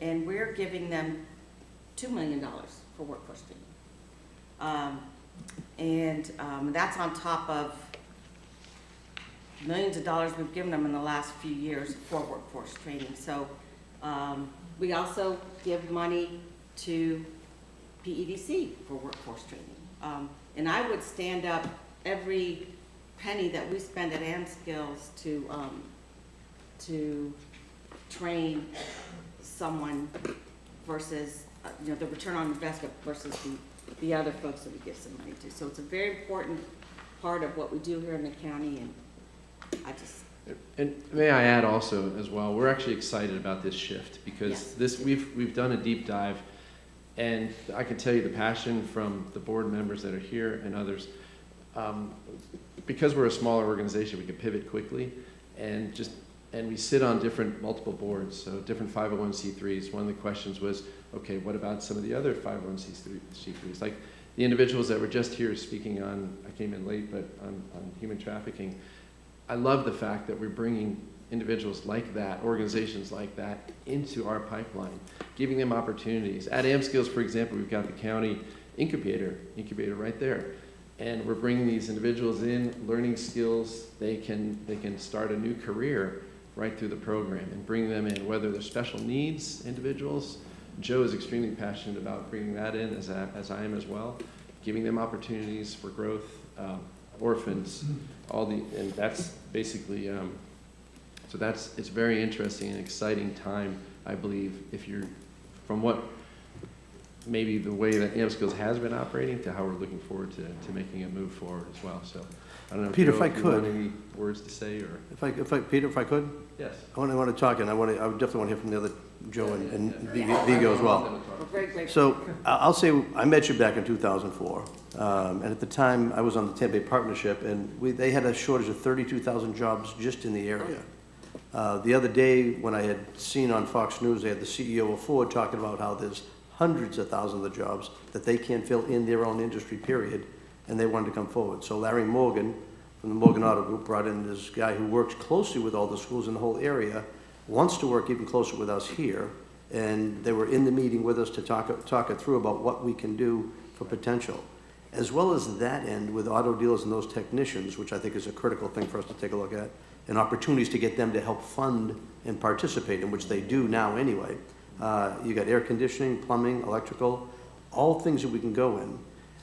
and we're giving them $2 million for workforce training. That's on top of millions of dollars we've given them in the last few years for workforce training. So we also give money to PEDC for workforce training. And I would stand up every penny that we spend at AmSkills to train someone versus, the return on investment versus the other folks that we give some money to. So it's a very important part of what we do here in the county, and And may I add also as well, we're actually excited about this shift because we've done a deep dive, and I can tell you the passion from the board members that are here and others. Because we're a smaller organization, we can pivot quickly, and we sit on multiple boards, so different 501c3s. One of the questions was, okay, what about some of the other 501c3s? Like the individuals that were just here speaking on, I came in late, but on human trafficking. I love the fact that we're bringing individuals like that, organizations like that, into our pipeline, giving them opportunities. At AmSkills, for example, we've got the county incubator right there. And we're bringing these individuals in, learning skills. They can start a new career right through the program and bring them in, whether they're special needs individuals. Joe is extremely passionate about bringing that in, as I am as well, giving them opportunities for growth, orphans, and that's basically, it's very interesting and exciting time, I believe, if you're, from what, maybe the way that AmSkills has been operating to how we're looking forward to making a move forward as well. So I don't know, Peter, Joe, if I you could, want any words to say, or Peter, if I could, yes, I want to talk, and I definitely want to hear from the other Joe and Vigo as well. we're very grateful. So I'll say I met you back in 2004, and at the time I was on the Tampa Bay Partnership, and they had a shortage of 32,000 jobs just in the area. The other day, when I had seen on Fox News, they had the CEO of Ford talking about how there's hundreds of thousands of jobs that they can't fill in their own industry, period, and they wanted to come forward. So Larry Morgan from the Morgan Auto Group brought in this guy who works closely with all the schools in the whole area, wants to work even closer with us here, and they were in the meeting with us to talk it through about what we can do for potential. As well as that end with auto dealers and those technicians, which I think is a critical thing for us to take a look at, and opportunities to get them to help fund and participate, in which they do now anyway. You got air conditioning, plumbing, electrical, all things that we can go in.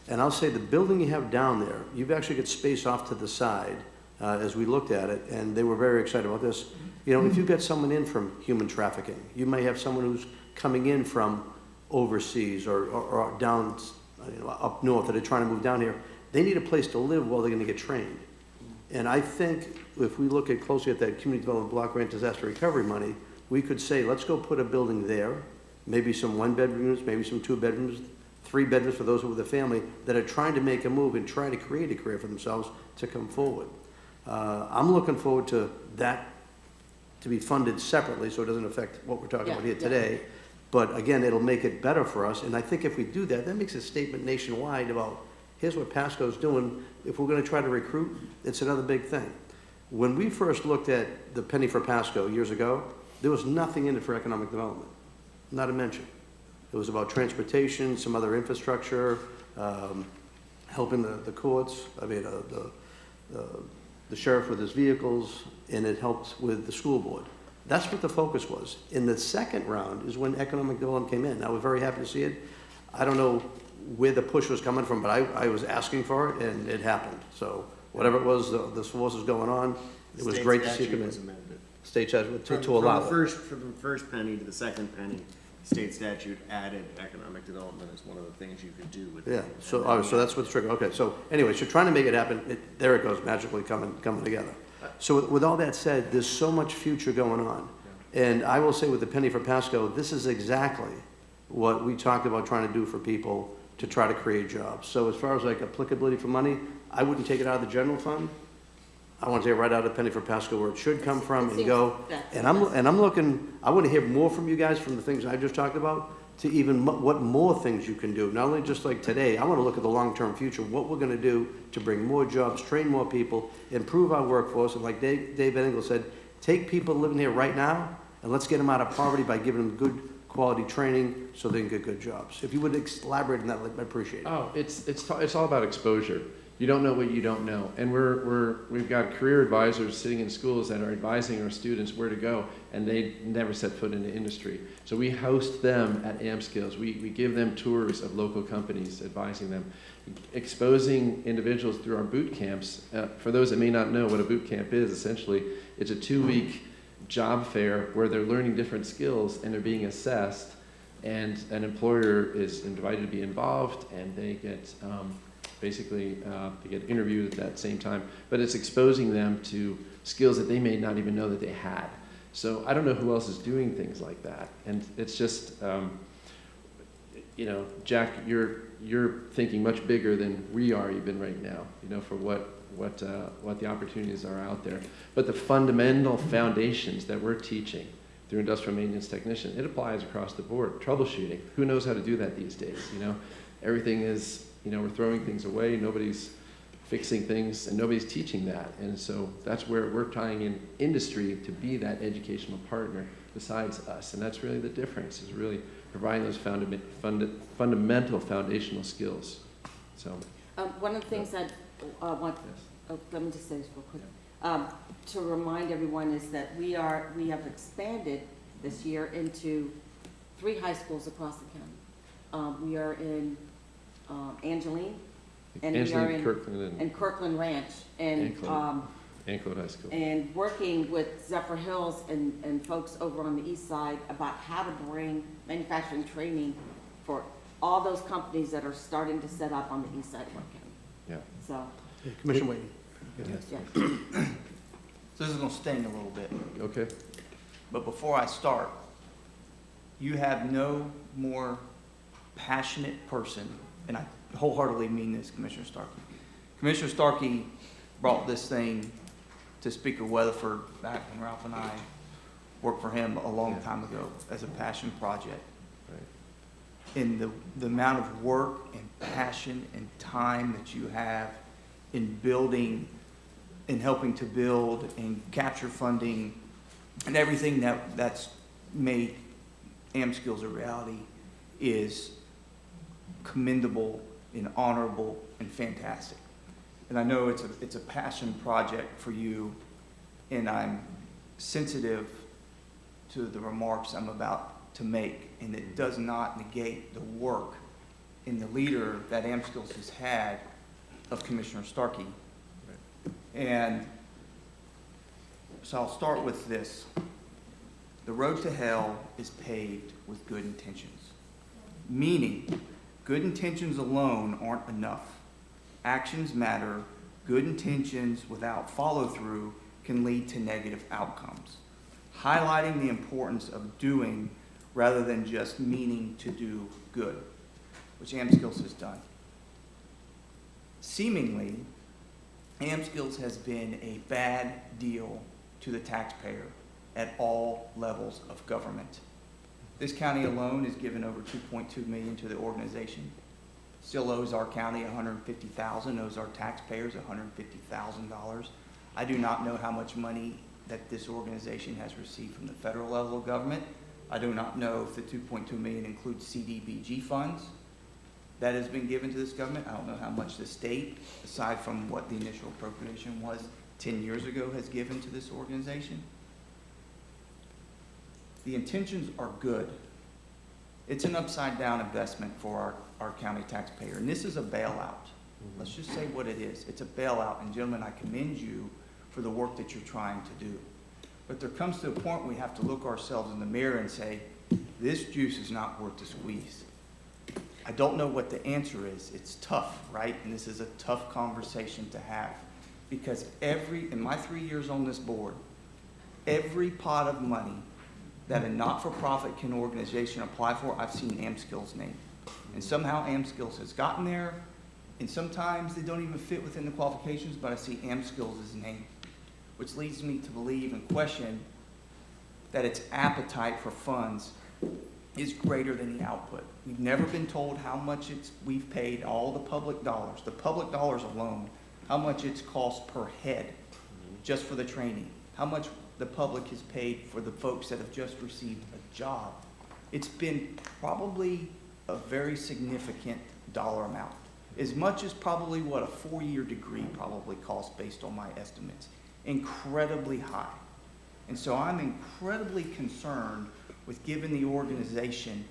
And I'll say the building you have down there, you've actually got space off to the side as we looked at it, and they were very excited about this. If you've got someone in from human trafficking, you may have someone who's coming in from overseas or down up north that are trying to move down here. They need a place to live while they're going to get trained. And I think if we look at closely at that community development block grant disaster recovery money, we could say, let's go put a building there, maybe some one-bedroom units, maybe some two-bedrooms, 3 bedrooms for those with a family that are trying to make a move and try to create a career for themselves to come forward. I'm looking forward to that to be funded separately so it doesn't affect what we're talking about here today. But again, it'll make it better for us. And I think if we do that, that makes a statement nationwide about here's what Pasco's doing. If we're going to try to recruit, it's another big thing. When we first looked at the penny for Pasco years ago, there was nothing in it for economic development, not a mention. It was about transportation, some other infrastructure, helping the courts, the sheriff with his vehicles, and it helped with the school board. That's what the focus was. In the second round is when economic development came in. I was very happy to see it. I don't know where the push was coming from, but I was asking for it, and it happened. So whatever it was, the forces going on, it was great to see it come in. State statute to allow it. From the first penny to the second penny, state statute added economic development as one of the things you could do with it. Yeah, so that's what's triggered. Okay, so anyway, so trying to make it happen, there it goes, magically coming together. So with all that said, there's so much future going on. And I will say with the penny for Pasco, this is exactly what we talked about trying to do for people to try to create jobs. So as far as like applicability for money, I wouldn't take it out of the general fund. I want to take it right out of the penny for Pasco where it should come from and go. And I'm looking, I want to hear more from you guys from the things I just talked about to even what more things you can do. Not only just like today, I want to look at the long-term future, what we're going to do to bring more jobs, train more people, improve our workforce. And like Dave Engel said, take people living here right now and let's get them out of poverty by giving them good quality training so they can get good jobs. If you would elaborate on that, I'd appreciate it. Oh, it's all about exposure. You don't know what you don't know. And we've got career advisors sitting in schools that are advising our students where to go, and they never set foot in the industry. So we host them at AmSkills. We give them tours of local companies, advising them, exposing individuals through our boot camps. For those that may not know what a boot camp is, essentially, it's a 2-week job fair where they're learning different skills and they're being assessed, and an employer is invited to be involved, and they get basically they get interviewed at that same time, but it's exposing them to skills that they may not even know that they had. So I don't know who else is doing things like that, and it's just, you know, Jack, you're thinking much bigger than we are even right now, you know, for what the opportunities are out there. But the fundamental foundations that we're teaching through industrial maintenance technician, it applies across the board. Troubleshooting, who knows how to do that these days? You know, everything is, you know, we're throwing things away, nobody's fixing things, and nobody's teaching that. And so that's where we're tying in industry to be that educational partner besides us. And that's really the difference, is really providing those fundamental foundational skills. So one of the things that let me just say this real quick. To remind everyone is that we have expanded this year into 3 high schools across the county. We are in Angeline, and we are in Kirkland Ranch, and Anklet High School, and working with Zephyr Hills and folks over on the east side about how to bring manufacturing training for all those companies that are starting to set up on the east side of our county. Yeah. So. Yeah, Commissioner Wayne. Yes. Yeah. So this is gonna sting a little bit. Okay. But before I start, you have no more passionate person, and I wholeheartedly mean this, Commissioner Starkey. Commissioner Starkey brought this thing to Speaker Weatherford back when Ralph and I worked for him a long time ago as a passion project. Right. And the amount of work and passion and time that you have in building and helping to build and capture funding and everything that's made AmSkills a reality is commendable and honorable and fantastic. And I know it's a passion project for you, and I'm sensitive to the remarks I'm about to make, and it does not negate the work and the leader that AmSkills has had of Commissioner Starkey. Right. And so I'll start with this. The road to hell is paved with good intentions, meaning good intentions alone aren't enough. Actions matter, good intentions without follow-through can lead to negative outcomes. Highlighting the importance of doing rather than just meaning to do good, which AmSkills has done. Seemingly, AmSkills has been a bad deal to the taxpayer at all levels of government. This county alone has given over $2.2 million to the organization. Still owes our county $150,000, owes our taxpayers $150,000. I do not know how much money that this organization has received from the federal level of government. I do not know if the $2.2 million includes CDBG funds that has been given to this government. I don't know how much the state, aside from what the initial appropriation was 10 years ago, has given to this organization. The intentions are good. It's an upside-down investment for our county taxpayer, and this is a bailout. Let's just say what it is. It's a bailout, and gentlemen, I commend you for the work that you're trying to do. But there comes to a point we have to look ourselves in the mirror and say, this juice is not worth the squeeze. I don't know what the answer is. It's tough, right? And this is a tough conversation to have, because in my 3 years on this board, every pot of money that a not-for-profit organization apply for, I've seen AmSkills' name. And somehow AmSkills has gotten there, and sometimes they don't even fit within the qualifications, but I see AmSkills' name, which leads me to believe and question that its appetite for funds is greater than the output. We've never been told how much we've paid, all the public dollars alone, how much it's cost per head just for the training, how much the public has paid for the folks that have just received a job. It's been probably a very significant dollar amount, as much as probably what a 4-year degree probably costs based on my estimates. Incredibly high. And so I'm incredibly concerned with giving the organization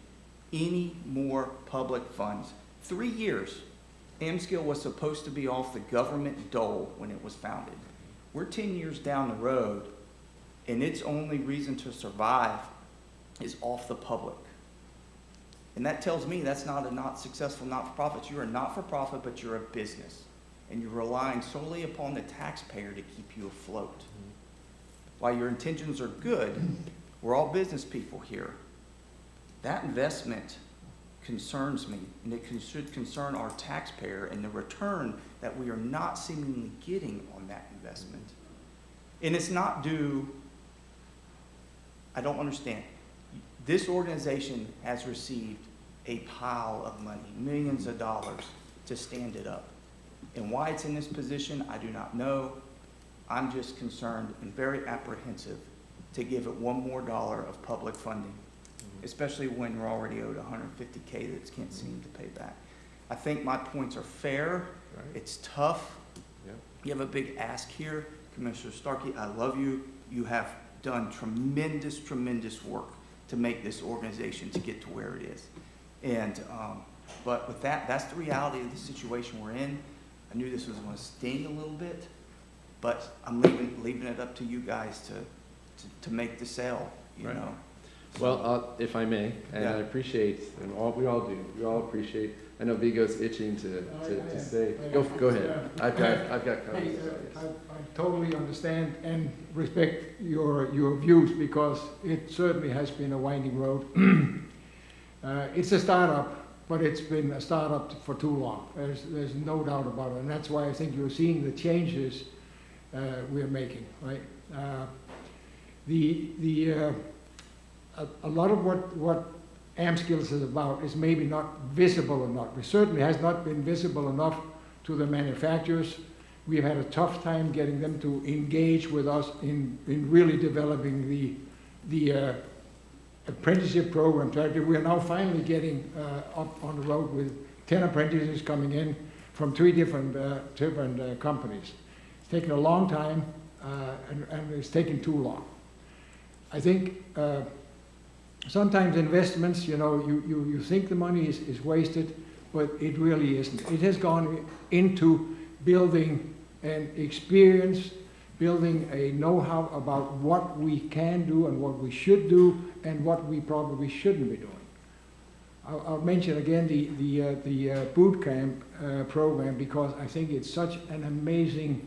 any more public funds. 3 years, AmSkill was supposed to be off the government dole when it was founded. We're 10 years down the road, and its only reason to survive is off the public. And that tells me that's not a successful not-for-profit. You're a not-for-profit, but you're a business. And you're relying solely upon the taxpayer to keep you afloat. While your intentions are good, we're all business people here. That investment concerns me, and it should concern our taxpayer and the return that we are not seemingly getting on that investment. And it's not due, I don't understand. This organization has received a pile of money, millions of dollars, to stand it up. And why it's in this position, I do not know. I'm just concerned and very apprehensive to give it one more dollar of public funding, especially when we're already owed $150K that can't seem to pay back. I think my points are fair. Right. It's tough. Yep. You have a big ask here. Commissioner Starkey, I love you. You have done tremendous, tremendous work to make this organization to get to where it is. And, but with that, that's the reality of the situation we're in. I knew this was going to sting a little bit, but I'm leaving it up to you guys to make the sale, you know. So, well, if I may, and yeah. I appreciate, and we all do, we all appreciate. I know Vigo's itching to say. Go ahead. I've got comments. I totally understand and respect your views, because it certainly has been a winding road. It's a startup, but it's been a startup for too long. There's no doubt about it, and that's why I think you're seeing the changes we're making, right? A lot of what AmSkills is about is maybe not visible enough. It certainly has not been visible enough to the manufacturers. We've had a tough time getting them to engage with us in really developing the apprenticeship program. We are now finally getting up on the road with 10 apprentices coming in from 3 different companies. It's taken a long time, and it's taken too long. I think sometimes investments, you think the money is wasted, but it really isn't. It has gone into building an experience, building a know-how about what we can do and what we should do and what we probably shouldn't be doing. I'll mention again the boot camp program, because I think it's such an amazing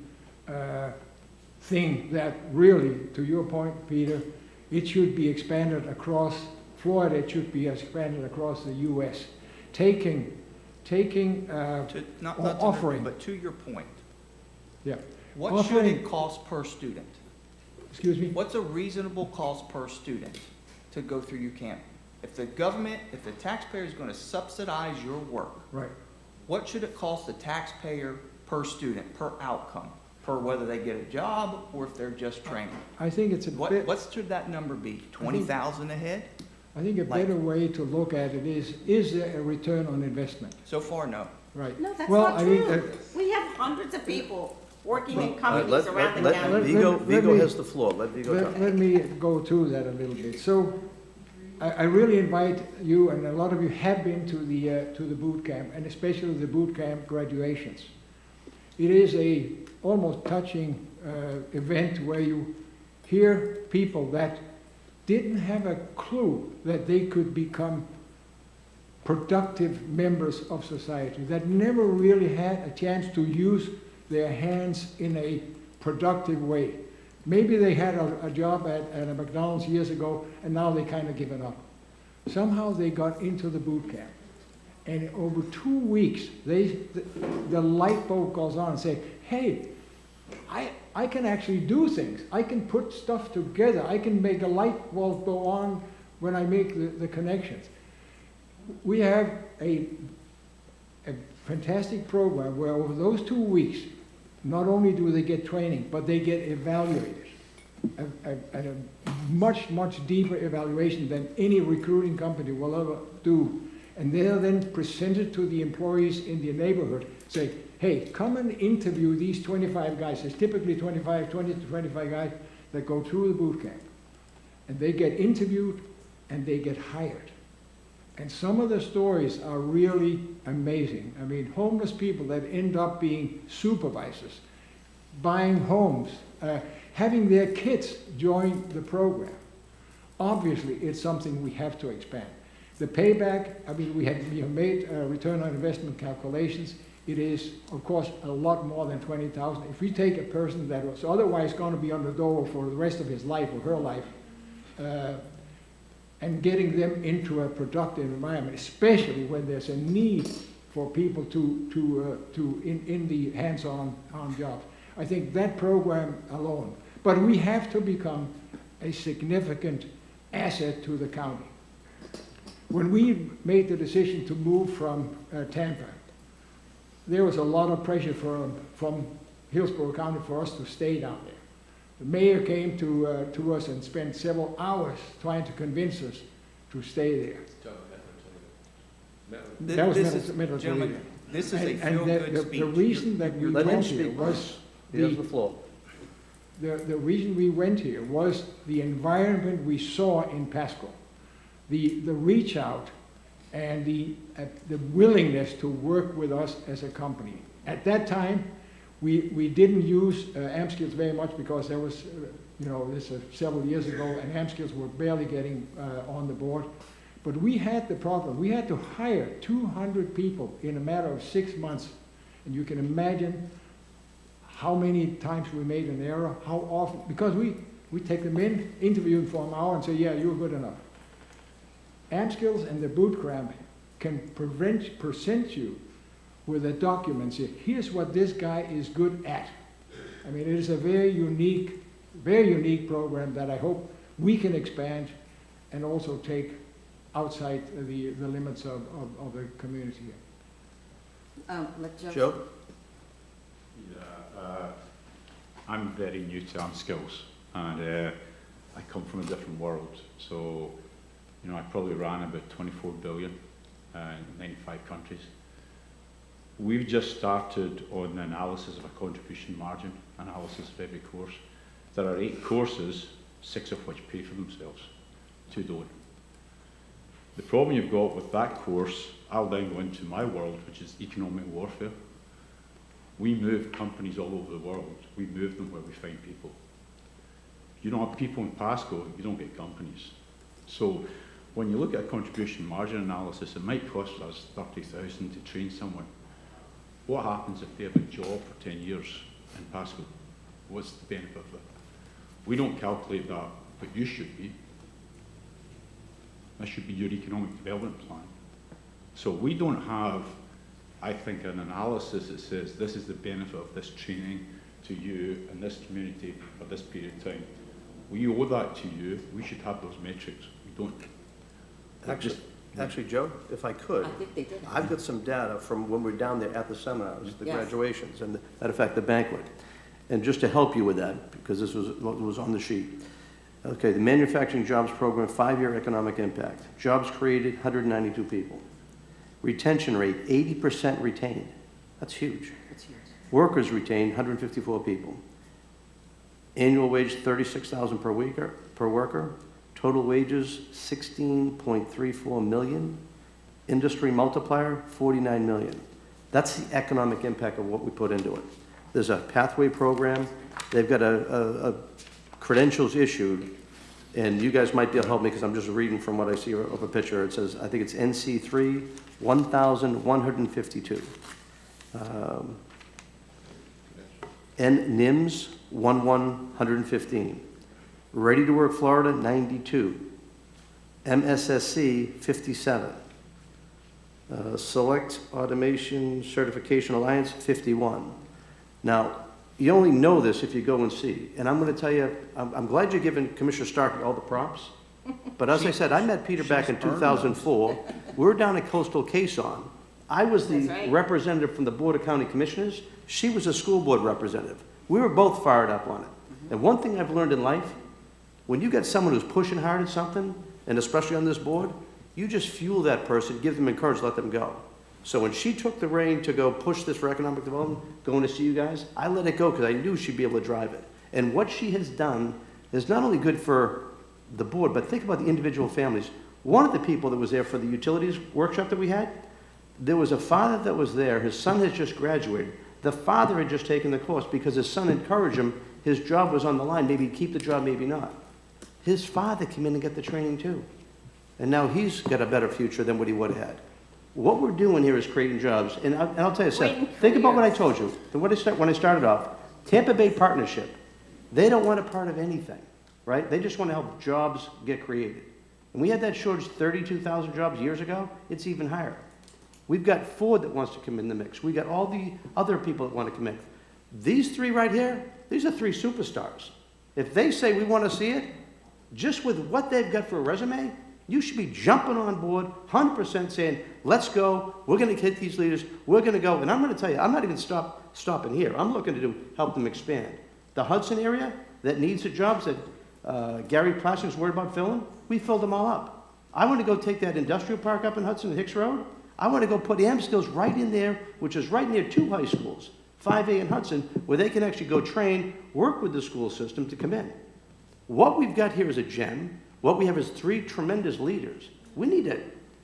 thing that really, to your point, Peter, it should be expanded across Florida. It should be expanded across the U.S. Taking offering. But to your point, Yeah. what should it cost per student? Excuse me? What's a reasonable cost per student to go through UCamp? If the government, if the taxpayer is going to subsidize your work, Right. what should it cost the taxpayer per student, per outcome, per whether they get a job or if they're just training? I think it's a bit. What should that number be? 20,000 a head? I think a better way to look at it is there a return on investment? So far, no. Right. No, that's Well, not I mean, true. We have hundreds of people working in Let, companies around the let, county. let Vigo has the floor. Let Vigo talk. Let me go through that a little bit. So I really invite you, and a lot of you have been to the boot camp, and especially the boot camp graduations. It is a almost touching event where you hear people that didn't have a clue that they could become productive members of society, that never really had a chance to use their hands in a productive way. Maybe they had a job at a McDonald's years ago, and now they kind of given up. Somehow they got into the boot camp. And over 2 weeks, the light bulb goes on and say, hey, I can actually do things. I can put stuff together. I can make a light bulb go on when I make the connections. We have a fantastic program where over those 2 weeks, not only do they get training, but they get evaluated. A much, much deeper evaluation than any recruiting company will ever do. And they're then presented to the employees in the neighborhood, say, hey, come and interview these 25 guys. There's typically 20 to 25 guys that go through the boot camp. And they get interviewed and they get hired. And some of the stories are really amazing. I mean, homeless people that end up being supervisors, buying homes, having their kids join the program. Obviously, it's something we have to expand. The payback, I mean, we have made return on investment calculations. It is, of course, a lot more than 20,000. If we take a person that was otherwise going to be on the dole for the rest of his life or her life, and getting them into a productive environment, especially when there's a need for people in the hands-on jobs. I think that program alone. But we have to become a significant asset to the county. When we made the decision to move from Tampa, there was a lot of pressure from Hillsborough County for us to stay down there. The mayor came to us and spent several hours trying to convince us to stay there. That was Gentlemen, this is a feel-good speech. The reason that we went here was the floor. The reason we went here was the environment we saw in Pasco, the reach out, and the willingness to work with us as a company. At that time, we didn't use AmSkills very much because there was, this was several years ago, and AmSkills were barely getting on the board. But we had the problem. We had to hire 200 people in a matter of 6 months. And you can imagine how many times we made an error, how often, because we take them in, interview them for an hour and say, yeah, you're good enough. AmSkills and the boot camp can present you with a document, say, here's what this guy is good at. I mean, it is a very unique program that I hope we can expand and also take outside the limits of the community here. Joe? Yeah, I'm very new to AmSkills, and I come from a different world. So, I probably ran about 24 billion in 95 countries. We've just started on the analysis of a contribution margin analysis of every course. There are 8 courses, 6 of which pay for themselves, 2 don't. The problem you've got with that course, I'll then go into my world, which is economic warfare. We move companies all over the world. We move them where we find people. If you don't have people in Pasco, you don't get companies. So when you look at a contribution margin analysis, it might cost us 30,000 to train someone. What happens if they have a job for 10 years in Pasco? What's the benefit of that? We don't calculate that, but you should be. That should be your economic development plan. So we don't have, I think, an analysis that says this is the benefit of this training to you and this community for this period of time. We owe that to you. We should have those metrics. We don't. Actually, Joe, if I could, I think they did. I've got some data from when we were down there at the seminars, the Yes. graduations, and matter of fact, the banquet. And just to help you with that, because this was what was on the sheet. Okay, the Manufacturing Jobs Program, 5-year economic impact. Jobs created, 192 people. Retention rate, 80% retained. That's huge. That's huge. Workers retained, 154 people. Annual wage, 36,000 per worker. Total wages, 16.34 million. Industry multiplier, 49 million. That's the economic impact of what we put into it. There's a pathway program. They've got a credentials issued, and you guys might be able to help me because I'm just reading from what I see of a picture. It says, I think it's NC3, 1,152. NIMS, 115. Ready to Work Florida, 92. MSSC, 57. Select Automation Certification Alliance, 51. Now, you only know this if you go and see. And I'm going to tell you, I'm glad you're giving Commissioner Starkey all the props. But as I said, I met Peter back in 2004. We were down at Coastal Quezon. I was the representative from the Board of County Commissioners. She was a school board representative. We were both fired up on it. And one thing I've learned in life, when you get someone who's pushing hard at something, and especially on this board, you just fuel that person, give them encouragement, let them go. So when she took the reign to go push this for economic development, going to see you guys, I let it go because I knew she'd be able to drive it. And what she has done is not only good for the board, but think about the individual families. One of the people that was there for the utilities workshop that we had, there was a father that was there. His son had just graduated. The father had just taken the course because his son encouraged him. His job was on the line. Maybe he'd keep the job, maybe not. His father came in and got the training too. And now he's got a better future than what he would have had. What we're doing here is creating jobs. And I'll tell you, Seth, think about what I told you. When I started off, Tampa Bay Partnership, they don't want a part of anything, right? They just want to help jobs get created. And we had that shortage, 32,000 jobs years ago. It's even higher. We've got Ford that wants to come in the mix. We got all the other people that want to come in. These three right here, these are three superstars. If they say we want to see it, just with what they've got for a resume, you should be jumping on board 100% saying, let's go, we're going to hit these leaders, we're going to go. And I'm going to tell you, I'm not even stopping here. I'm looking to help them expand. The Hudson area that needs the jobs that Gary Plaster's worried about filling, we filled them all up. I want to go take that industrial park up in Hudson and Hicks Road. I want to go put AmSkills right in there, which is right near 2 high schools, 5A and Hudson, where they can actually go train, work with the school system to come in. What we've got here is a gem. What we have is 3 tremendous leaders. We need to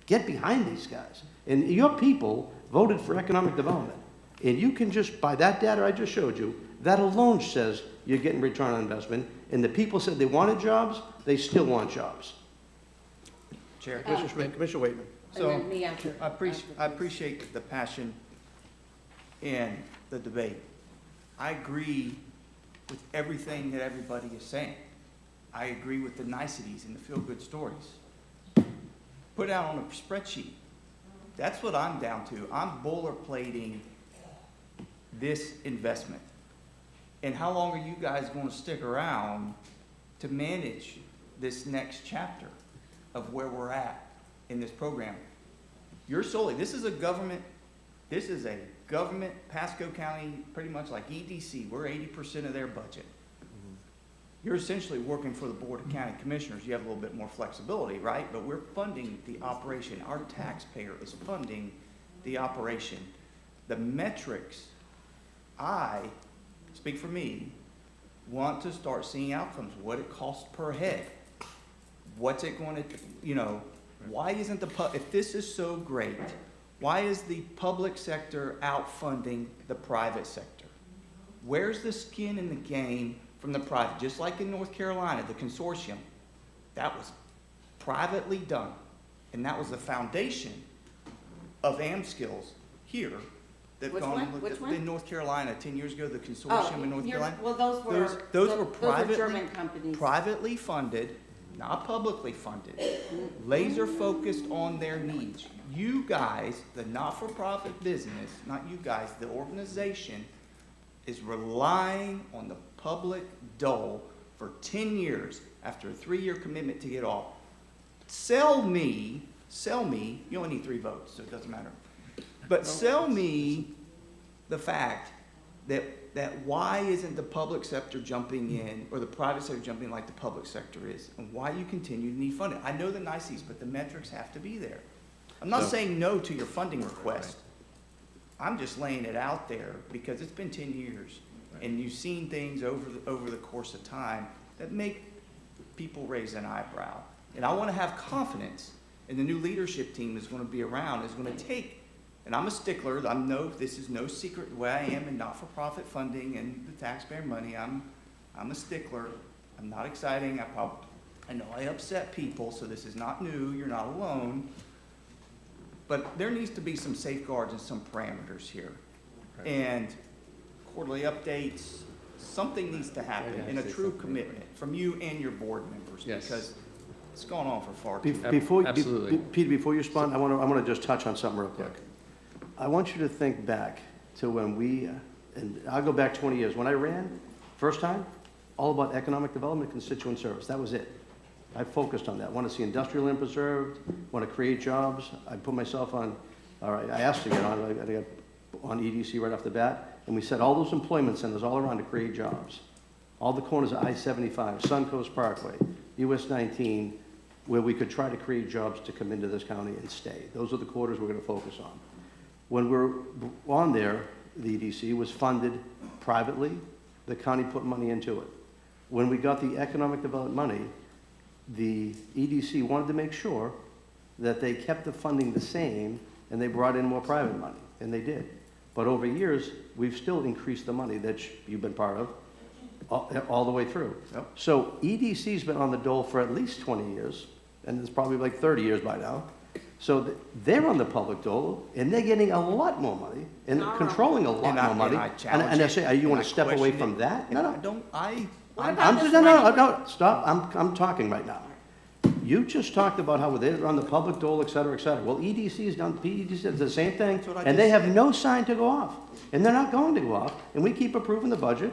get behind these guys. And your people voted for economic development. And you can just, by that data I just showed you, that alone says you're getting return on investment. And the people said they wanted jobs, they still want jobs. Chair. Commissioner Waitman. So I appreciate the passion and the debate. I agree with everything that everybody is saying. I agree with the niceties and the feel-good stories. Put out on a spreadsheet. That's what I'm down to. I'm boilerplating this investment. And how long are you guys going to stick around to manage this next chapter of where we're at in this program? You're solely, this is a government, Pasco County, pretty much like EDC, we're 80% of their budget. You're essentially working for the Board of County Commissioners. You have a little bit more flexibility, right? But we're funding the operation. Our taxpayer is funding the operation. The metrics, I, speak for me, want to start seeing outcomes, what it costs per head. What's it going to, why isn't if this is so great, why is the public sector outfunding the private sector? Where's the skin in the game from the private? Just like in North Carolina, the consortium, that was privately done, and that was the foundation of AmSkills here. That Which gone one? and looked Which at- one? In North Carolina, 10 years ago, the Oh, consortium in North Carolina. well, those were, Those were German companies. privately funded, not publicly funded, laser focused on their needs. You guys, the not-for-profit business, not you guys, the organization is relying on the public dole for 10 years after a 3-year commitment to get off. Sell me, you only need 3 votes, so it doesn't matter. But sell me the fact that why isn't the public sector jumping in, or the private sector jumping in like the public sector is, and why you continue to need funding. I know the niceties, but the metrics have to be there. I'm not saying no to your funding request. I'm just laying it out there because it's been 10 years, and you've seen things over the course of time that make people raise an eyebrow. And I want to have confidence, and the new leadership team is going to be around, is going to take. And I'm a stickler. This is no secret the way I am in not-for-profit funding and the taxpayer money. I'm a stickler. I'm not exciting. I know I upset people, so this is not new. You're not alone. But there needs to be some safeguards and some parameters here. Right. And quarterly updates, something needs to happen, and a true commitment from you and your board members. Yes. Because it's gone on for far too long. Absolutely. Peter, before you respond, I want to just touch on something real quick. I want you to think back to when we, and I'll go back 20 years. When I ran, first time, all about economic development, constituent service. That was it. I focused on that. Want to see industrial land preserved, want to create jobs. I put myself on, all right, I asked to get on, I got on EDC right off the bat, and we set all those employment centers all around to create jobs. All the corners of I-75, Suncoast Parkway, US 19, where we could try to create jobs to come into this county and stay. Those are the quarters we're going to focus on. When we're on there, the EDC was funded privately. The county put money into it. When we got the economic development money, the EDC wanted to make sure that they kept the funding the same and they brought in more private money, and they did. But over years, we've still increased the money that you've been part of all the way through. Yep. So EDC's been on the dole for at least 20 years, and it's probably like 30 years by now. So they're on the public dole, and they're getting a lot more money, and controlling a lot more money. And I say, you want to step away from that? No, no. No, stop. I'm talking right now. You just talked about how they're on the public dole, et cetera, et cetera. Well, EDC's done, PEDC does the same thing, and they have no sign to go off. And they're not going to go off, and we keep approving the budget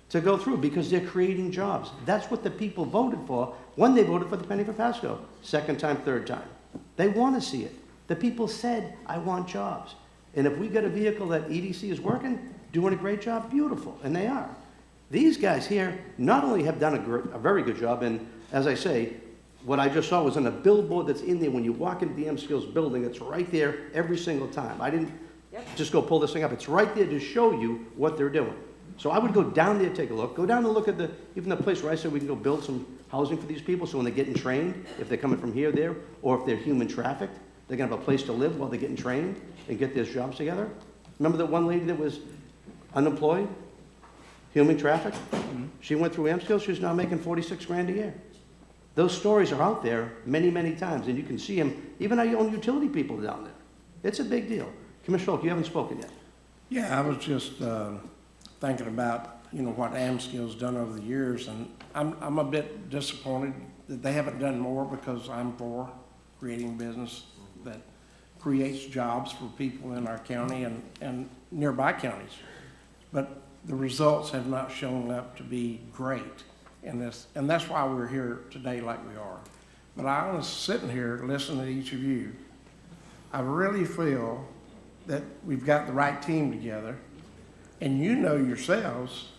to go through because they're creating jobs. That's what the people voted for when they voted for the penny for Pasco. Second time, third time. They want to see it. The people said, I want jobs. And if we get a vehicle that EDC is working, doing a great job, beautiful, and they are. These guys here not only have done a very good job, and as I say, what I just saw was on a billboard that's in there when you walk into the AmSkills building. It's right there every single time. I didn't just go pull this thing up. It's right there to show you what they're doing. So I would go down there, take a look. Go down and look at even the place where I said we can go build some housing for these people, so when they're getting trained, if they're coming from here, there, or if they're human trafficked, they're gonna have a place to live while they're getting trained and get their jobs together. Remember that one lady that was unemployed, human trafficked? She went through AmSkills, she's now making 46 grand a year. Those stories are out there many, many times, and you can see them, even our own utility people down there. It's a big deal. Commissioner Oak, you haven't spoken yet. Yeah, I was just thinking about, what AmSkill's done over the years, and I'm a bit disappointed that they haven't done more, because I'm for creating business that creates jobs for people in our county and nearby counties. But the results have not shown up to be great in this, and that's why we're here today like we are. But I was sitting here listening to each of you. I really feel that we've got the right team together, and you know yourselves,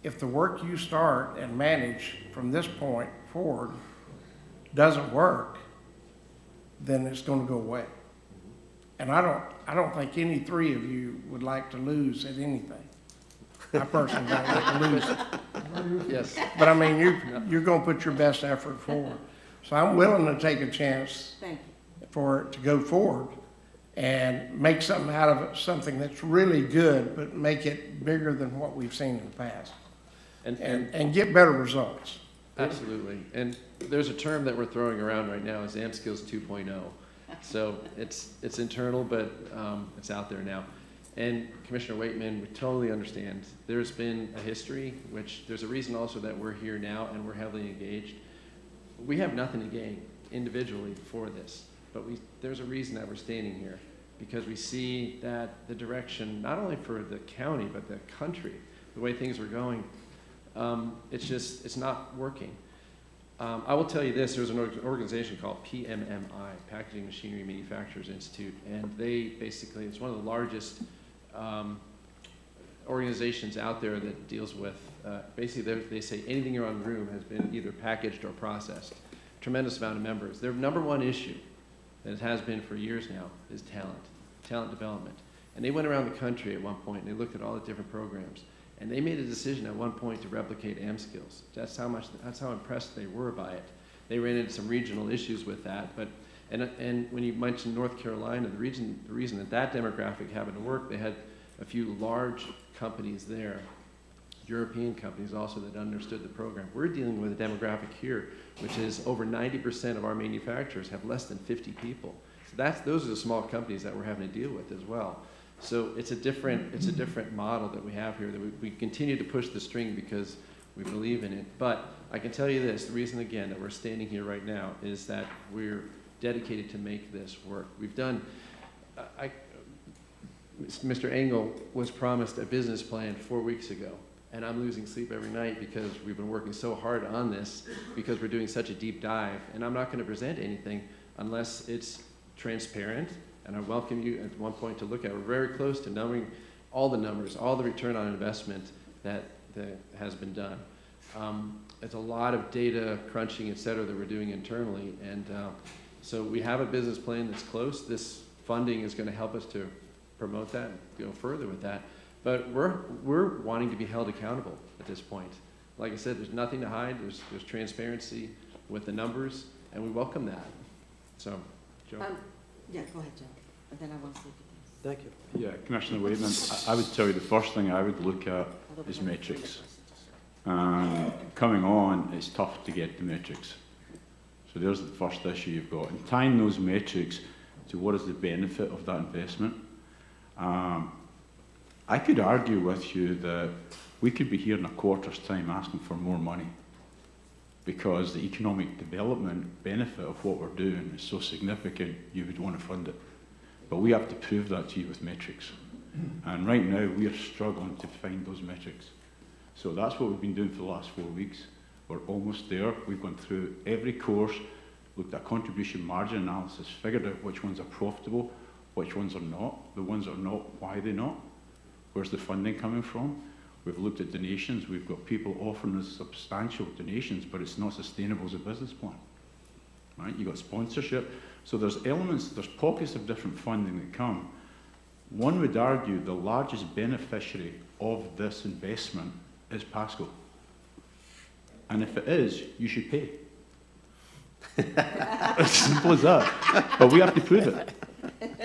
if the work you start and manage from this point forward doesn't work, then it's going to go away. And I don't think any three of you would like to lose at anything. I personally don't like to lose it. Yes. But I mean, you're going to put your best effort forward. So I'm willing to take a chance for it to go forward and make something out of it, something that's really good, but make it bigger than what we've seen in the past. And get better results. Absolutely. And there's a term that we're throwing around right now is AmSkills 2.0. So it's internal, but it's out there now. And Commissioner Waitman, we totally understand. There's been a history, which there's a reason also that we're here now and we're heavily engaged. We have nothing to gain individually for this, but there's a reason that we're standing here, because we see that the direction, not only for the county, but the country, the way things are going, it's not working. I will tell you this, there's an organization called PMMI, Packaging Machinery Manufacturers Institute, and they basically, it's one of the largest organizations out there that deals with, basically they say anything around the room has been either packaged or processed. Tremendous amount of members. Their number one issue, that it has been for years now, is talent development. And they went around the country at one point and they looked at all the different programs. And they made a decision at one point to replicate AmSkills. That's how impressed they were by it. They ran into some regional issues with that, and when you mentioned North Carolina, the reason that demographic happened to work, they had a few large companies there, European companies also, that understood the program. We're dealing with a demographic here, which is over 90% of our manufacturers have less than 50 people. So those are the small companies that we're having to deal with as well. So it's a different model that we have here, that we continue to push the string because we believe in it. But I can tell you this, the reason again that we're standing here right now is that we're dedicated to make this work. We've done, Mr. Engel was promised a business plan 4 weeks ago, and I'm losing sleep every night because we've been working so hard on this because we're doing such a deep dive, and I'm not going to present anything unless it's transparent. And I welcome you at one point to look at. We're very close to knowing all the numbers, all the return on investment that has been done. It's a lot of data crunching, et cetera, that we're doing internally. And so we have a business plan that's close. This funding is going to help us to promote that and go further with that. But we're wanting to be held accountable at this point. Like I said, there's nothing to hide. There's transparency with the numbers, and we welcome that. So, Joe. Yeah, go ahead, Joe. And then I want to see if you Thank you. Yeah, Commissioner Waitman, I would tell you the first thing I would look at is metrics. Coming on, it's tough to get the metrics. So there's the first issue you've got. And tying those metrics to what is the benefit of that investment. I could argue with you that we could be here in a quarter's time asking for more money because the economic development benefit of what we're doing is so significant you would want to fund it. But we have to prove that to you with metrics. And right now we are struggling to find those metrics. So that's what we've been doing for the last 4 weeks. We're almost there. We've gone through every course, looked at contribution margin analysis, figured out which ones are profitable, which ones are not. The ones that are not, why they're not. Where's the funding coming from? We've looked at donations. We've got people offering us substantial donations, but it's not sustainable as a business plan. Right? You've got sponsorship. So there's elements, there's pockets of different funding that come. One would argue the largest beneficiary of this investment is Pasco. And if it is, you should pay. As simple as that. But we have to prove it.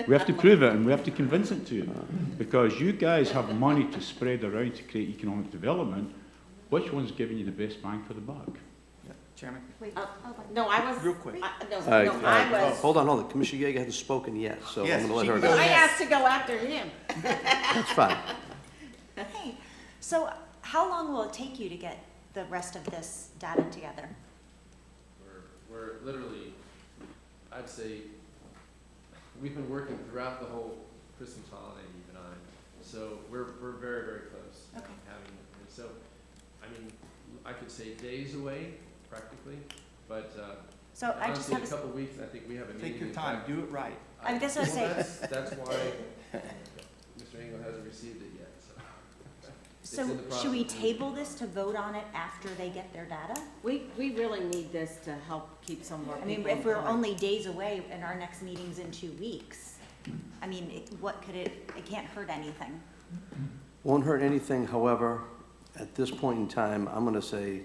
We have to prove it, and we have to convince it to you. Because you guys have money to spread around to create economic development. Which one's giving you the best bang for the buck? Chairman? Wait, No, I was. Real quick. I was. Hold on. Commissioner Yeager hasn't spoken yet, so Yes, I'm going to let she her can go. I asked to go after him. That's fine. hey, so how long will it take you to get the rest of this data together? We're literally, I'd say, we've been working throughout the whole Christmas holiday, even on. So we're very, very close. Okay. Having it. And so, I mean, I could say days away, practically, but So I just honestly, have a couple of weeks, I think we have a meeting. Take your in time, fact, do it right. I mean, that's what I say. That's why Mr. Engel hasn't received it yet, so. It's So in the should we process. table this to vote on it after they get their data? We really need this to help keep some of our I mean, people if we're employed. only days away and our next meeting's in 2 weeks, I mean, it can't hurt anything. Won't hurt anything, however, at this point in time, I'm going to say,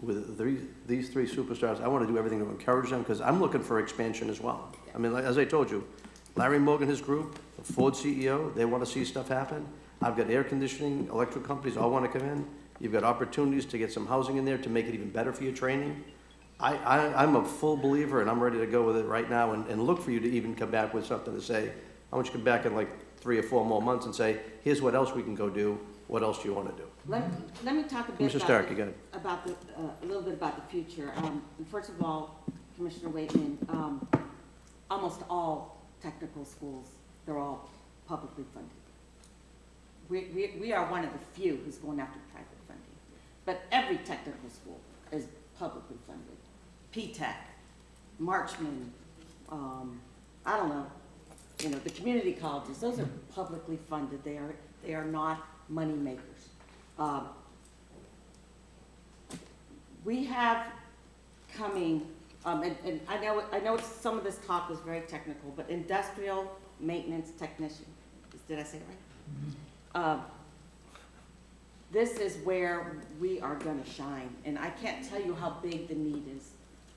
with these three superstars, I want to do everything to encourage them, because I'm looking for expansion as well. I mean, like, as I told you, Larry Morgan, his group, the Ford CEO, they want to see stuff happen. I've got air conditioning, electrical companies all want to come in. You've got opportunities to get some housing in there to make it even better for your training. I'm a full believer, and I'm ready to go with it right now and look for you to even come back with something to say. I want you to come back in like 3 or 4 more months and say, here's what else we can go do. What else do you want to do? Let me talk a bit Commissioner Stark, you got it. about the, a little bit about the future. First of all, Commissioner Waitman, almost all technical schools, they're all publicly funded. We are one of the few who's going after private funding, but every technical school is publicly funded. P-Tech, Marchman, I don't know, the community colleges, those are publicly funded. They are not money makers. We have coming, and I know some of this talk was very technical, but industrial maintenance technician. Did I say it right? This is where we are going to shine, and I can't tell you how big the need is.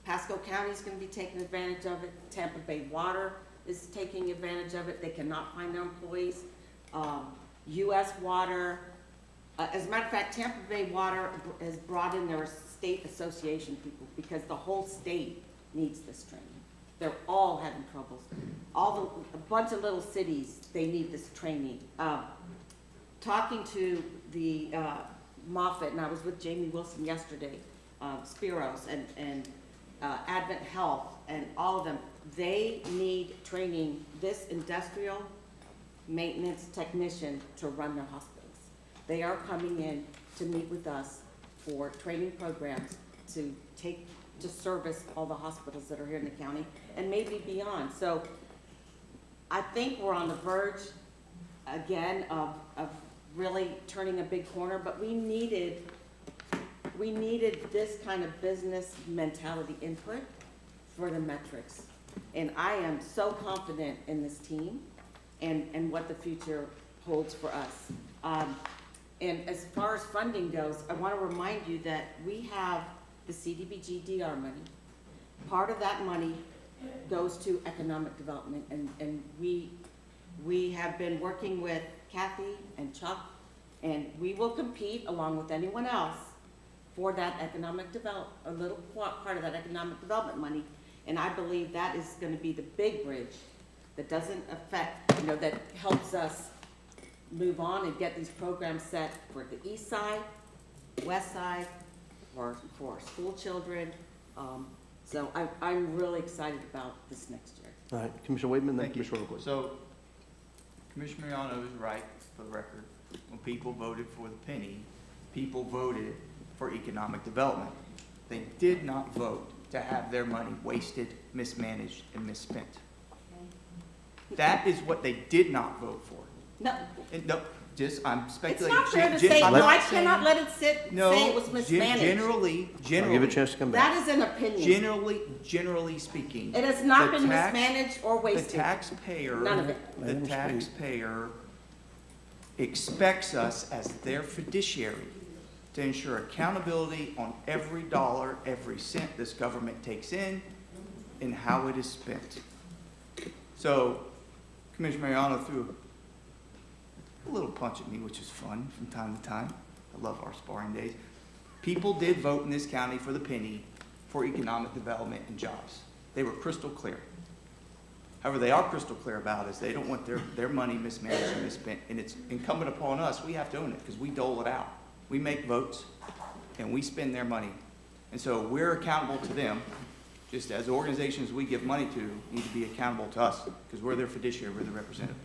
Pasco County is going to be taking advantage of it. Tampa Bay Water is taking advantage of it. They cannot find their employees. U.S. Water, as a matter of fact, Tampa Bay Water has brought in their state association people because the whole state needs this training. They're all having troubles. A bunch of little cities, they need this training. Talking to the Moffitt, and I was with Jamie Wilson yesterday, Spiros and Advent Health, and all of them, they need training, this industrial maintenance technician to run their hospitals. They are coming in to meet with us for training programs to service all the hospitals that are here in the county and maybe beyond. So I think we're on the verge again of really turning a big corner, but we needed this kind of business mentality input for the metrics. And I am so confident in this team and what the future holds for us. And as far as funding goes, I want to remind you that we have the CDBG DR money. Part of that money goes to economic development, and we have been working with Kathy and Chuck, and we will compete along with anyone else for that economic a little part of that economic development money. And I believe that is going to be the big bridge that doesn't affect, that helps us move on and get these programs set for the east side, west side, for school children. So I'm really excited about this next year. All right, Commissioner Waitman, then Thank you. Commissioner Robles. So, Commissioner Mariano is right, for the record. When people voted for the penny, people voted for economic development. They did not vote to have their money wasted, mismanaged, and misspent. That is what they did not vote for. No. No, I'm speculating. It's not fair to say, no, I cannot let it sit, No, say it was mismanaged. Generally, I'll give it a chance to come back. That is an opinion. Generally speaking. It has not the been tax- mismanaged or wasted. The taxpayer. None of it. The taxpayer expects us as their fiduciary to ensure accountability on every dollar, every cent this government takes in and how it is spent. So Commissioner Mariano threw a little punch at me, which is fun from time to time. I love our sparring days. People did vote in this county for the penny for economic development and jobs. They were crystal clear. However, they are crystal clear about is they don't want their money mismanaged and misspent, and it's incumbent upon us. We have to own it because we dole it out. We make votes, and we spend their money. And so we're accountable to them, just as organizations we give money to need to be accountable to us because we're their fiduciary, we're the representative.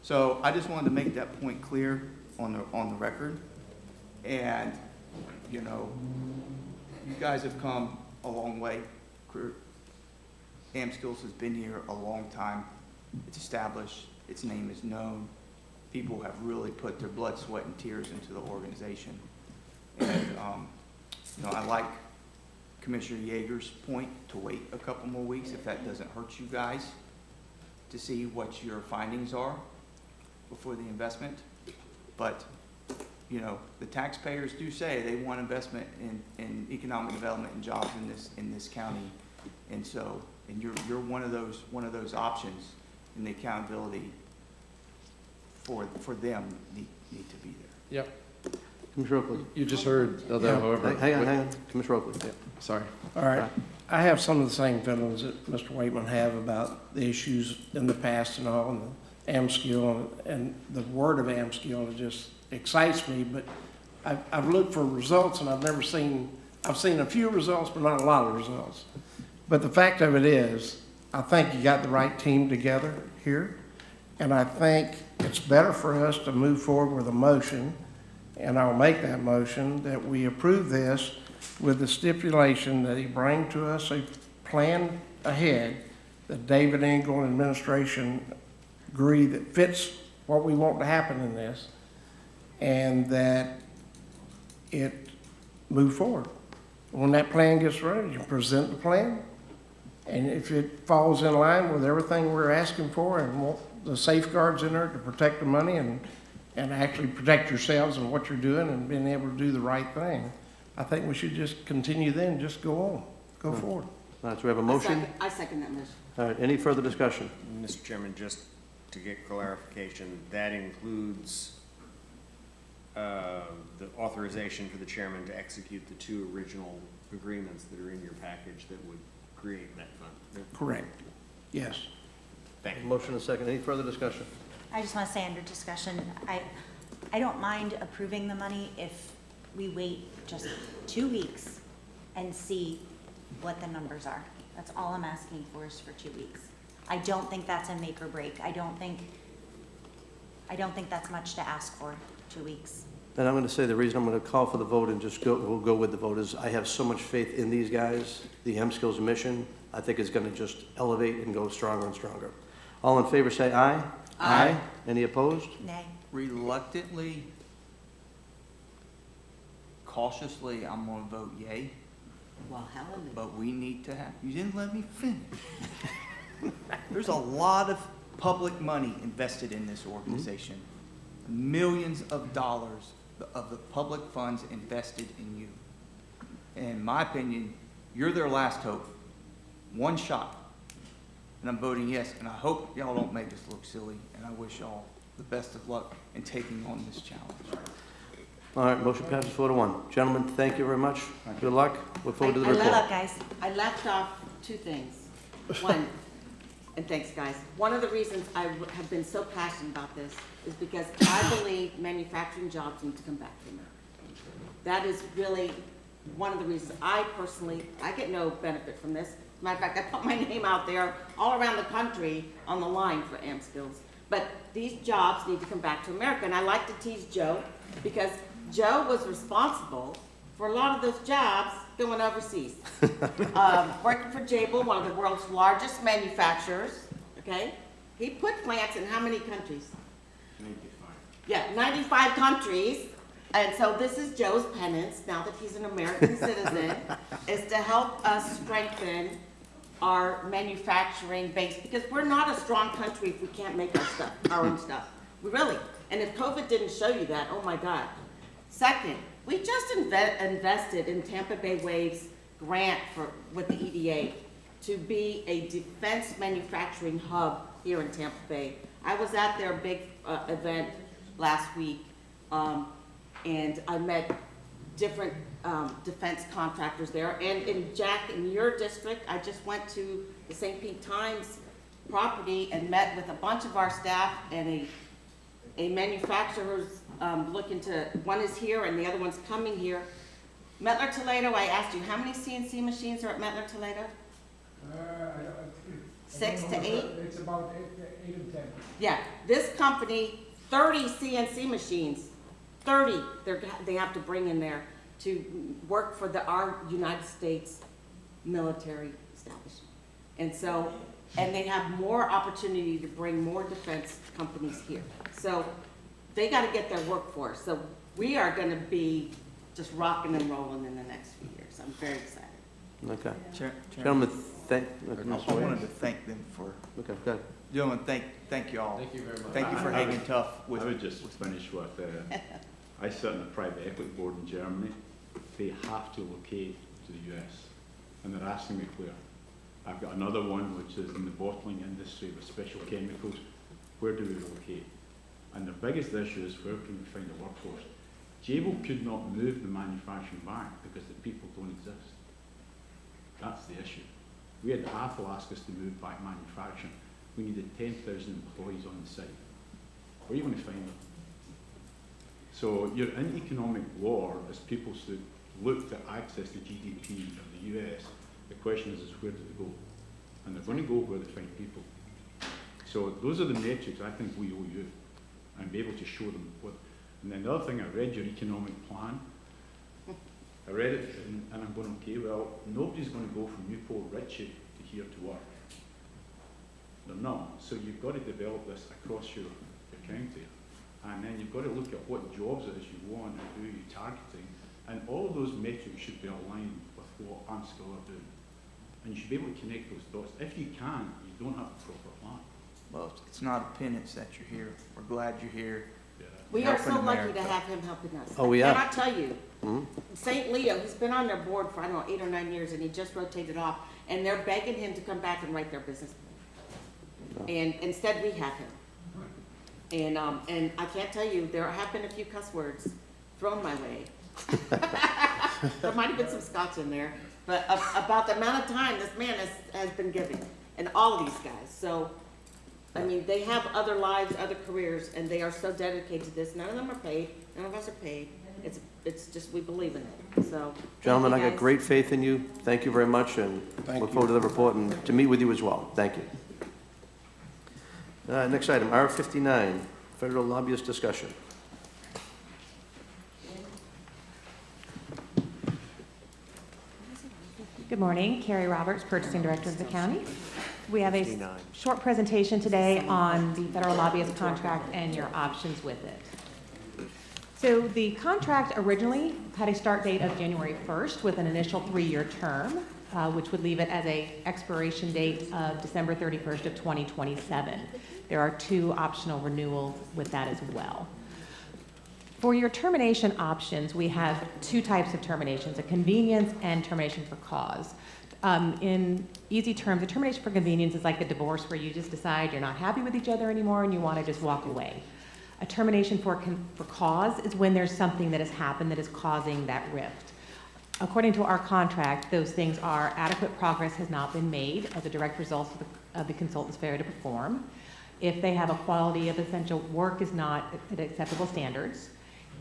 So I just wanted to make that point clear on the record. And, you guys have come a long way. AmSkills has been here a long time. It's established. Its name is known. People have really put their blood, sweat, and tears into the organization. And, I like Commissioner Yeager's point to wait a couple more weeks if that doesn't hurt you guys to see what your findings are before the investment. But, the taxpayers do say they want investment in economic development and jobs in this county. And so, and you're one of those options in the accountability for them, need to be there. Yep. Commissioner Oakley. You just heard, although, however. Hang on. Commissioner Oakley. Yeah, sorry. All right. I have some of the same feelings that Mr. Waitman have about the issues in the past and all, and the AMSCIL, and the word of AMSCIL, it just excites me, but I've looked for results, and I've seen a few results, but not a lot of results. But the fact of it is, I think you got the right team together here, and I think it's better for us to move forward with a motion, and I'll make that motion, that we approve this with the stipulation that he bring to us a plan ahead that David Engel and administration agree that fits what we want to happen in this, and that it move forward. When that plan gets ready, you present the plan, and if it falls in line with everything we're asking for and what the safeguards in there to protect the money and actually protect yourselves and what you're doing and being able to do the right thing, I think we should just continue then, just go forward. All right, so we have a motion. I second that motion. All right, any further discussion? Mr. Chairman, just to get clarification, that includes the authorization for the chairman to execute the 2 original agreements that are in your package that would create that fund. Correct. Yes. Thank you. Motion and second. Any further discussion? I just want to say under discussion, I don't mind approving the money if we wait just 2 weeks and see what the numbers are. That's all I'm asking for is for 2 weeks. I don't think that's a make or break. I don't think that's much to ask for, 2 weeks. And I'm going to say the reason I'm going to call for the vote and we'll go with the vote is I have so much faith in these guys. The AMSCIL's mission, I think, is going to just elevate and go stronger and stronger. All in favor say aye. Aye. Any opposed? Nay. Reluctantly, cautiously, I'm gonna vote yay, Well, hallelujah. but we need to have, you didn't let me finish. There's a lot of public money invested in this organization. Millions of dollars of the public funds invested in you. In my opinion, you're their last hope. One shot. And I'm voting yes, and I hope y'all don't make us look silly, and I wish y'all the best of luck in taking on this challenge. All right, motion passes 4-1. Gentlemen, thank you very much. Good luck. Look forward to the report. Good luck, guys. I left off 2 things. One, and thanks, guys. One of the reasons I have been so passionate about this is because I believe manufacturing jobs need to come back to America. That is really one of the reasons I get no benefit from this. Matter of fact, I put my name out there all around the country on the line for AMSCILs. But these jobs need to come back to America. And I like to tease Joe because Joe was responsible for a lot of those jobs going overseas. Working for Jabil, one of the world's largest manufacturers, okay? He put plants in how many countries? 95. Yeah, 95 countries. And so this is Joe's penance, now that he's an American citizen, is to help us strengthen our manufacturing base, because we're not a strong country if we can't make our own stuff. We really. And if COVID didn't show you that, oh my God. Second, we just invested in Tampa Bay Wave's grant with the EDA to be a defense manufacturing hub here in Tampa Bay. I was at their big event last week, and I met different defense contractors there. And in your district, I just went to the St. Pete Times property and met with a bunch of our staff and a manufacturer who's looking to, one is here and the other one's coming here. Mettler Toledo, I asked you, how many CNC machines are at Mettler Toledo? 6 to 8? It's about 8 and 10. Yeah, this company, 30 CNC machines, 30 they have to bring in there to work for our United States military establishment. And so, and they have more opportunity to bring more defense companies here. So they got to get their workforce. So we are going to be just rocking and rolling in the next few years. I'm very excited. Okay. Gentlemen, I wanted to thank them for. Okay, good. Gentlemen, thank you all. Thank you very much. Thank you for hanging tough with. I would just finish with, I sit on a private equity board in Germany. They have to locate to the US, and they're asking me where. I've got another one which is in the bottling industry with special chemicals. Where do we locate? And the biggest issue is where can we find a workforce? Jabil could not move the manufacturing back because the people don't exist. That's the issue. We had Apple ask us to move back manufacturing. We needed 10,000 employees on the site. Where are you going to find them? So you're in economic war as people look to access the GDP of the US. The question is where do they go? And they're going to go where they find people. So those are the metrics I think we owe you, and be able to show them what. And then the other thing, I read your economic plan. I read it and I'm going, okay, well, nobody's going to go from Newport Richie to here to work. They're not. So you've got to develop this across your county. And then you've got to look at what jobs it is you want and who you're targeting. And all of those metrics should be aligned with what AMSCIL are doing. And you should be able to connect those dots. If you can, you don't have a proper plan. Well, it's not a penance that you're here. We're glad you're here. We are Helping so lucky America. to have him helping us. Oh, we are. And I tell you, Hmm? St. Leo, he's been on their board for, I don't know, 8 or 9 years, and he just rotated off, and they're begging him to come back and write their business plan. And instead, we have him. And I can't tell you, there have been a few cuss words thrown my way. There might have been some scotch in there, but about the amount of time this man has been giving, and all of these guys. So, I mean, they have other lives, other careers, and they are so dedicated to this. None of them are paid. None of us are paid. It's just, we believe in it. So, Gentlemen, I thank you, got guys. great faith in you. Thank you very much, and look forward to the report and to meet with you as well. Thank you. Next item, R59, federal lobbyist discussion. Good morning, Carrie Roberts, Purchasing Director of the county. We have a short presentation today on the federal lobbyist contract and your options with it. So the contract originally had a start date of January 1st with an initial 3-year term, which would leave it as a expiration date of December 31st of 2027. There are 2 optional renewals with that as well. For your termination options, we have 2 types of terminations, a convenience and termination for cause. In easy terms, a termination for convenience is like a divorce where you just decide you're not happy with each other anymore and you want to just walk away. A termination for cause is when there's something that has happened that is causing that rift. According to our contract, those things are adequate progress has not been made as a direct result of the consultant's failure to perform. If they have a quality of essential work is not at acceptable standards,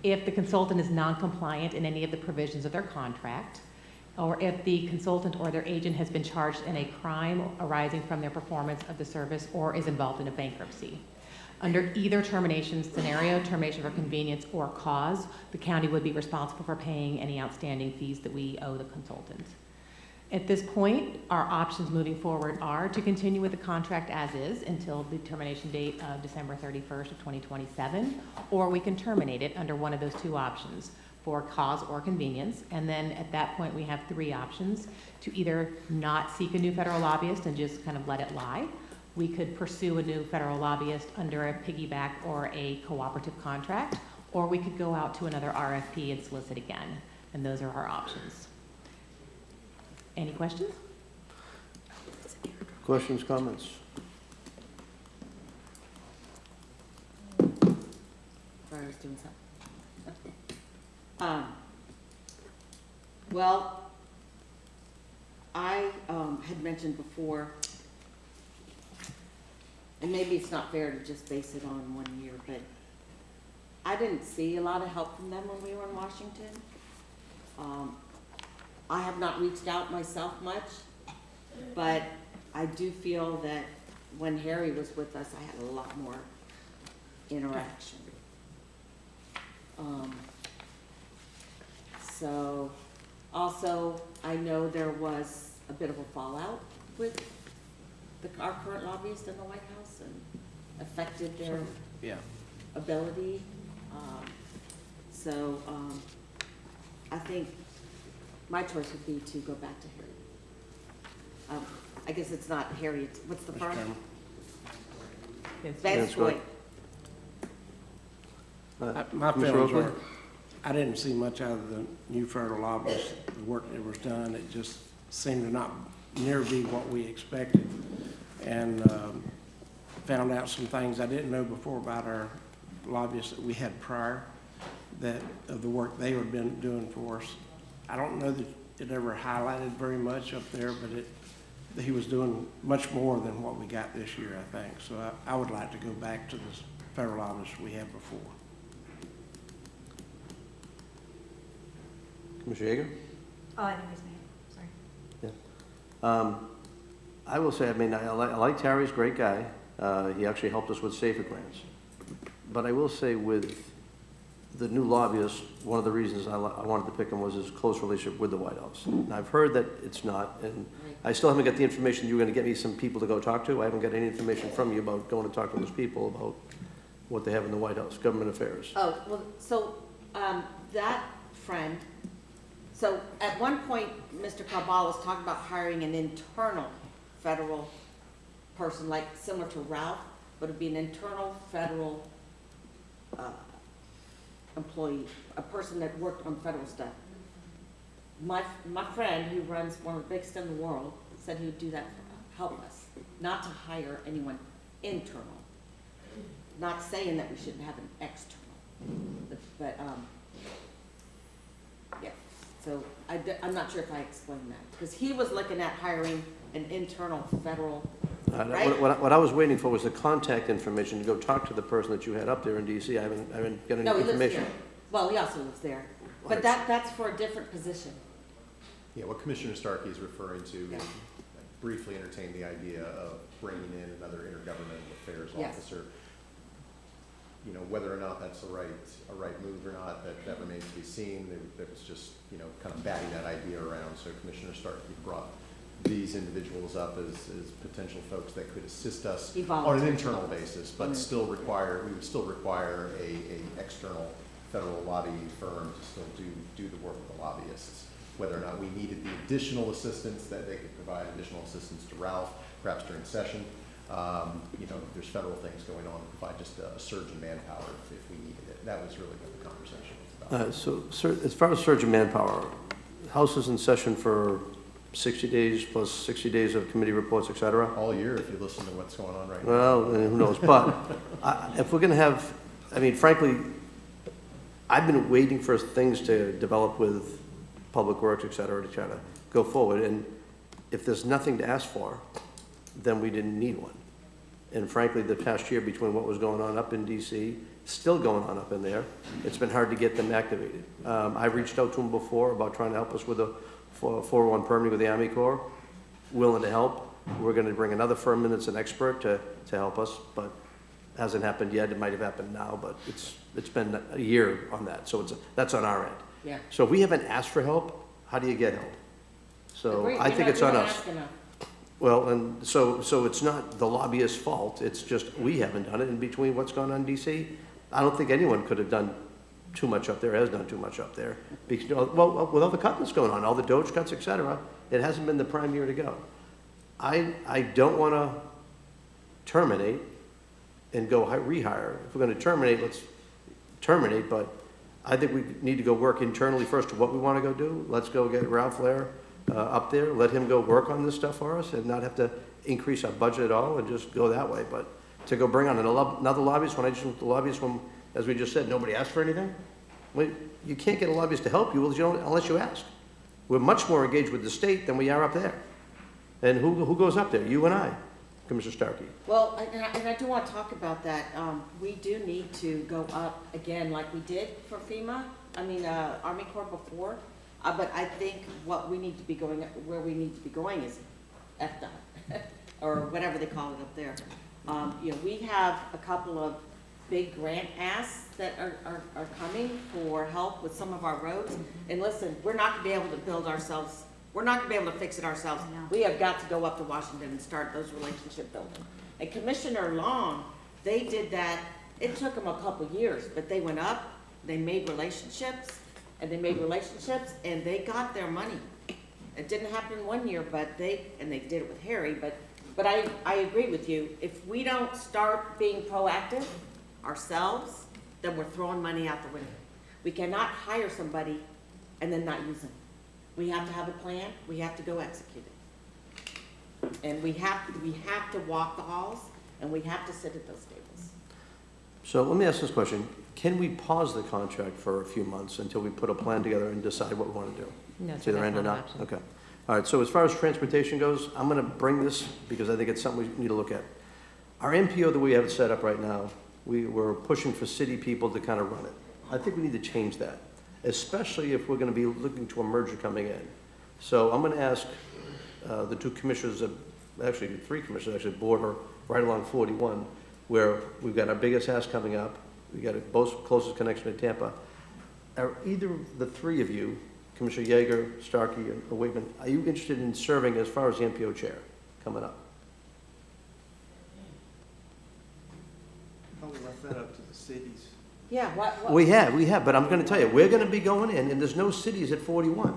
if the consultant is non-compliant in any of the provisions of their contract, or if the consultant or their agent has been charged in a crime arising from their performance of the service or is involved in a bankruptcy. Under either termination scenario, termination for convenience or cause, the county would be responsible for paying any outstanding fees that we owe the consultant. At this point, our options moving forward are to continue with the contract as is until the termination date of December 31st of 2027, or we can terminate it under one of those 2 options for cause or convenience. And then at that point, we have 3 options to either not seek a new federal lobbyist and just kind of let it lie. We could pursue a new federal lobbyist under a piggyback or a cooperative contract, or we could go out to another RFP and solicit again. And those are our options. Any questions? Questions, comments? Sorry, I was doing something. Well, I had mentioned before, and maybe it's not fair to just base it on 1 year, but I didn't see a lot of help from them when we were in Washington. I have not reached out myself much, but I do feel that when Harry was with us, I had a lot more interaction. So, also, I know there was a bit of a fallout with our current lobbyist in the White House and affected their ability. I think my choice would be to go back to Harry. I guess it's not Harry, what's the firm? Pasco. My feelings were, I didn't see much out of the new federal lobbyist, the work that was done. It just seemed to not near be what we expected. And found out some things I didn't know before about our lobbyists that we had prior, that of the work they had been doing for us. I don't know that it ever highlighted very much up there, but he was doing much more than what we got this year, I think. So I would like to go back to the federal lobbyists we had before. Commissioner Yeager? Oh, I think he's made, sorry. Yeah. I will say, I mean, I like Terry's a great guy. He actually helped us with SAFER grants. But I will say with the new lobbyist, one of the reasons I wanted to pick him was his close relationship with the White House. And I've heard that it's not, and I still haven't got the information. You were going to get me some people to go talk to. I haven't got any information from you about going to talk to those people about what they have in the White House, government affairs. Oh, well, so that friend, so at one point, Mr. Cabal was talking about hiring an internal federal person, like similar to Ralph, but it'd be an internal federal employee, a person that worked on federal stuff. My friend, who runs one of the biggest in the world, said he would do that for help us, not to hire anyone internal. Not saying that we shouldn't have an external, but yeah. So I'm not sure if I explained that, because he was looking at hiring an internal federal. Right? What I was waiting for was the contact information to go talk to the person that you had up there in D.C. I haven't got any No, he lives information. here. Well, he also lives there, but that's for a different position. Yeah, what Commissioner Starkey is referring to, Yeah. is briefly entertain the idea of bringing in another intergovernmental affairs Yes. officer. You know, whether or not that's a right move or not, that remains to be seen. There was just, you know, kind of batting that idea around. So Commissioner Starkey brought these individuals up as potential folks that could assist us on an internal basis, but we would still require a external federal lobby firm to still do the work of the lobbyists. Whether or not we needed the additional assistance, that they could provide additional assistance to Ralph, perhaps during session. You know, there's federal things going on to provide just a surge in manpower if we needed it. That was really what the conversation was about. So, as far as surge in manpower, House is in session for 60 days plus 60 days of committee reports, et cetera. All year, if you listen to what's going on right now. Well, who knows? But if we're going to have, I mean, frankly, I've been waiting for things to develop with Public Works, et cetera, to try to go forward. And if there's nothing to ask for, then we didn't need one. And frankly, the past year, between what was going on up in D.C., still going on up in there, it's been hard to get them activated. I've reached out to them before about trying to help us with a 401 permit with the Army Corps, willing to help. We're going to bring another firm in that's an expert to help us, but hasn't happened yet. It might have happened now, but it's been a year on that, so that's on our end. Yeah. So if we haven't asked for help, how do you get help? So Agreed. I think it's on us. Asking them. Well, and so it's not the lobbyist's fault, it's just we haven't done it. In between what's gone on in DC, I don't think anyone could have done too much up there, has done too much up there. Because, well, with all the cuts going on, all the Doge cuts, et cetera, it hasn't been the prime year to go. I don't want to terminate and go rehire. If we're going to terminate, let's terminate, but I think we need to go work internally first to what we want to go do. Let's go get Ralph Lair up there, let him go work on this stuff for us and not have to increase our budget at all and just go that way. But to go bring on another lobbyist, when I just went to the lobbyist, when, as we just said, nobody asked for anything. Well, you can't get a lobbyist to help you unless you ask. We're much more engaged with the state than we are up there. And who goes up there? You and I, Commissioner Starkey. Well, and I do want to talk about that. We do need to go up again like we did for FEMA, Army Corps before. But I think what we need to be going, where we need to be going is FDOT, or whatever they call it up there. We have a couple of big grant asks that are coming for help with some of our roads. And listen, we're not gonna be able to build ourselves, we're not gonna be able to fix it ourselves. We have got to go up to Washington and start those relationship building. And Commissioner Long, they did that, it took them a couple years, but they went up, they made relationships, and they got their money. It didn't happen in 1 year, but they did it with Harry, but I agree with you. If we don't start being proactive ourselves, then we're throwing money out the window. We cannot hire somebody and then not use them. We have to have a plan, we have to go execute it. And we have to walk the halls, and we have to sit at those tables. So let me ask this question. Can we pause the contract for a few months until we put a plan together and decide what we want to do? No, It's sir, either that's end or not an not? option. Okay. All right, so as far as transportation goes, I'm going to bring this because I think it's something we need to look at. Our MPO that we have set up right now, we're pushing for city people to kind of run it. I think we need to change that, especially if we're going to be looking to a merger coming in. So I'm going to ask the two commissioners, actually three commissioners, actually border right along 41, where we've got our biggest house coming up. We got a both closest connection to Tampa. Are either of the three of you, Commissioner Yeager, Starkey, and Waitman, are you interested in serving as far as the MPO chair coming up? Probably left that up to the cities. Yeah, what? We have, but I'm going to tell you, we're going to be going in, and there's no cities at 41.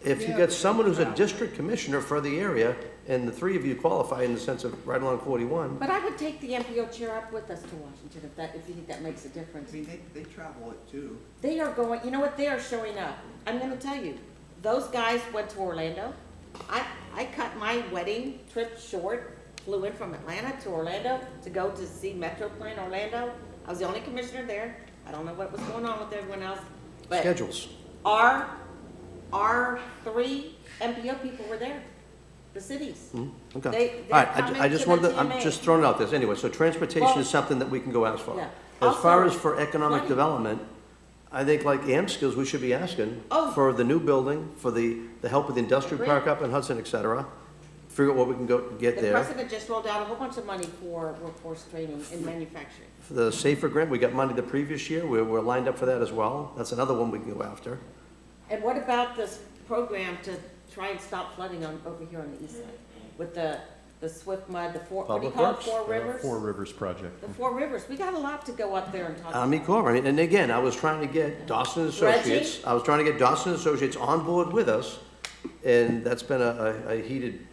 If you get someone who's a district commissioner for the area, and the three of you qualify in the sense of right along 41, But I would take the MPO chair up with us to Washington if you think that makes a difference. I mean, they travel it too. They are going, you know what, they are showing up. I'm gonna tell you, those guys went to Orlando. I cut my wedding trip short, flew in from Atlanta to Orlando to go to see Metroplan Orlando. I was the only commissioner there. I don't know what was going on with everyone else, but schedules. our three MPO people were there, the cities. Okay. They're All right, coming I just to wanted the to, I'm TMA. just throwing it out there. Anyway, so transportation Well, is something that we can go ask for. yeah. As far Also, as for economic money. development, I think like AMSCILS, we should be asking Oh. for the new building, for the help with the industrial Agreed. park up in Hudson, et cetera. Figure out what we can get The there. president just rolled out a whole bunch of money for workforce training in manufacturing. For the SAFER grant, we got money the previous year. We're lined up for that as well. That's another one we can go after. And what about this program to try and stop flooding over here on the east side? With the swift mud, what do you Public call it, Works? Four Rivers? Four Rivers project. The Four Rivers, we got a lot to go up there and talk about. Army Corps, and again, I was trying to get Dawson Associates, Reggie? I was trying to get Dawson Associates on board with us, and that's been a heated,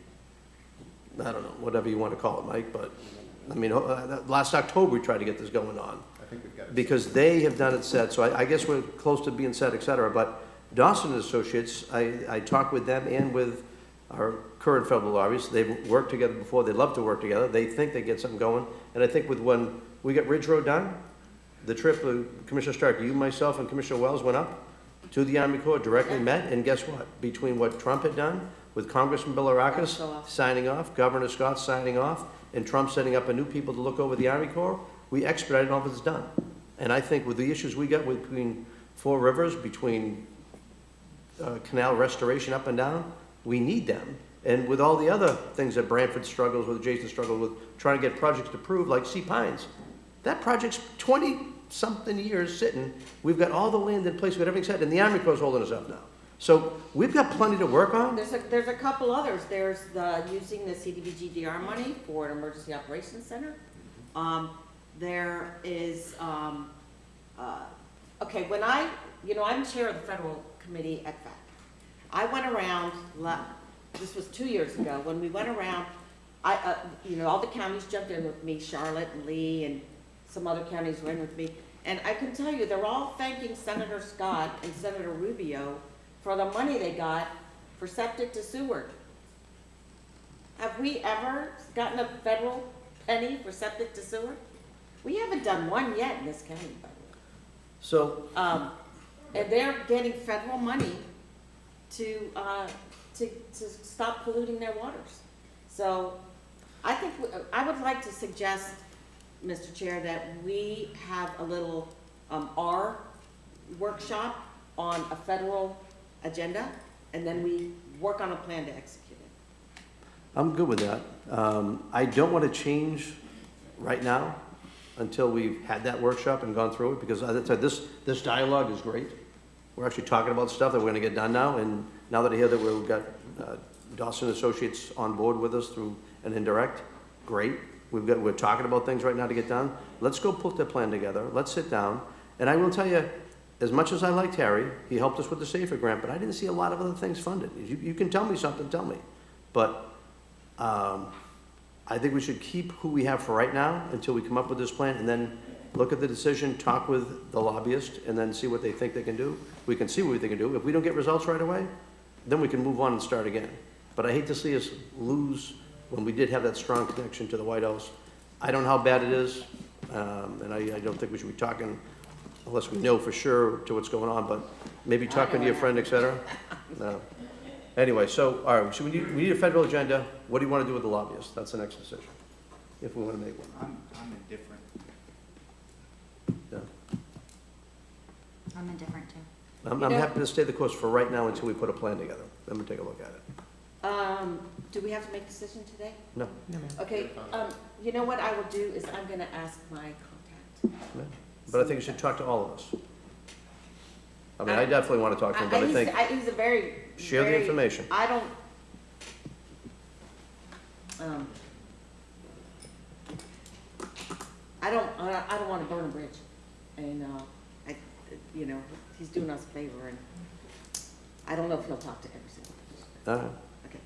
I don't know, whatever you want to call it, Mike, but, I mean, last October, we tried to get this going on. I think we've got it. Because they have done it set, so I guess we're close to being set, et cetera, but Dawson Associates, I talked with them and with our current federal lobbyists. They've worked together before, they love to work together, they think they get something going, and I think with when we get Ridge Road done, the trip, Commissioner Stark, you, myself, and Commissioner Wells went up to the Army Corps, directly met, and guess what? Between what Trump had done, with Congressman Bilirakis signing off, Governor Scott signing off, and Trump setting up a new people to look over the Army Corps, we expedited all of it's done. And I think with the issues we got between Four Rivers, between canal restoration up and down, we need them. And with all the other things that Branford struggles with, Jason struggled with, trying to get projects approved, like Sea Pines. That project's 20-something years sitting. We've got all the land in place, we've got everything set, and the Army Corps is holding us up now. So we've got plenty to work on. There's a couple others. There's using the CDBG-DR money for an emergency operations center. There is, okay, when I'm chair of the federal committee at FAC. I went around, this was 2 years ago, when we went around, all the counties jumped in with me, Charlotte and Lee and some other counties were in with me. And I can tell you, they're all thanking Senator Scott and Senator Rubio for the money they got for septic to sewer. Have we ever gotten a federal penny for septic to sewer? We haven't done one yet in this county, by the way. So, and they're getting federal money to stop polluting their waters. So I think, I would like to suggest, Mr. Chair, that we have a little R workshop on a federal agenda, and then we work on a plan to execute it. I'm good with that. I don't want to change right now until we've had that workshop and gone through it, because as I said, this dialogue is great. We're actually talking about stuff that we're going to get done now, and now that I hear that we've got Dawson Associates on board with us through an indirect, great. We're talking about things right now to get done. Let's go put the plan together. Let's sit down. And I will tell you, as much as I liked Harry, he helped us with the SAFER grant, but I didn't see a lot of other things funded. You can tell me something, tell me. But I think we should keep who we have for right now until we come up with this plan, and then look at the decision, talk with the lobbyist, and then see what they think they can do. We can see what they can do. If we don't get results right away, then we can move on and start again. But I hate to see us lose when we did have that strong connection to the White House. I don't know how bad it is. And I don't think we should be talking unless we know for sure to what's going on, but maybe talking to your friend, et cetera. No. Anyway, so, all right, so we need a federal agenda. What do you want to do with the lobbyists? That's the next decision, if we want to make one. I'm indifferent. Yeah. I'm indifferent too. I'm happy to stay the course for right now until we put a plan together. Then we'll take a look at it. Do we have to make a decision today? No. Okay, you know what I will do is I'm gonna ask my contact. No. But I think you should talk to all of us. I mean, I definitely want to talk to him, but I think He's a very. share the information. I don't, I don't wanna burn a bridge. And, you know, he's doing us a favor, and I don't know if he'll talk to every single person. All right. Okay,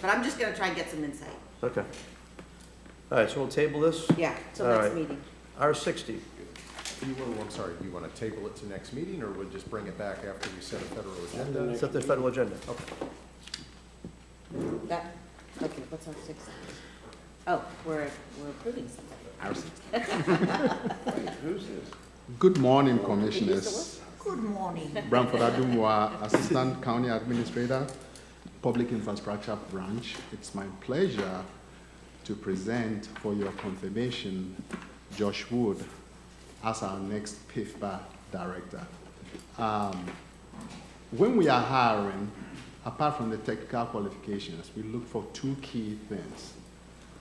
but I'm just gonna try and get some insight. Okay. All right, so we'll table this? Yeah, till All next right. meeting. R60. I'm sorry, do you want to table it to next meeting, or we'll just bring it back after we set a federal agenda? Set the federal agenda. Okay. Okay, what's our 6? Oh, we're approving something. Who's this? Good morning, Commissioners. Good morning. Bramford Adumwa, Assistant County Administrator, Public Infrastructure Branch. It's my pleasure to present for your confirmation Josh Wood as our next PIFBA Director. When we are hiring, apart from the technical qualifications, we look for 2 key things.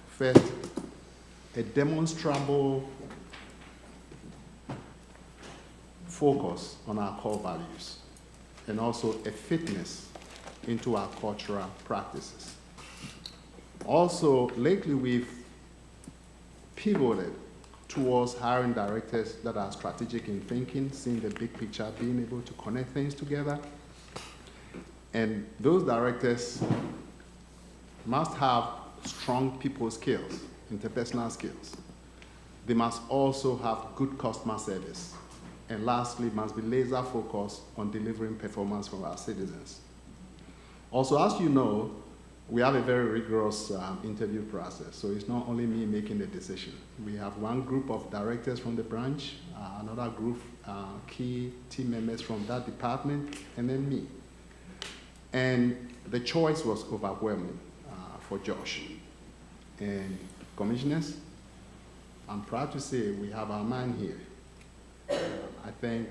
First, a demonstrable focus on our core values, and also a fitness into our cultural practices. Also, lately we've pivoted towards hiring directors that are strategic in thinking, seeing the big picture, being able to connect things together. And those directors must have strong people skills, interpersonal skills. They must also have good customer service. And lastly, must be laser focused on delivering performance for our citizens. Also, as you know, we have a very rigorous interview process, so it's not only me making the decision. We have one group of directors from the branch, another group, key team members from that department, and then me. And the choice was overwhelming for Josh. And Commissioners, I'm proud to say we have our man here. I think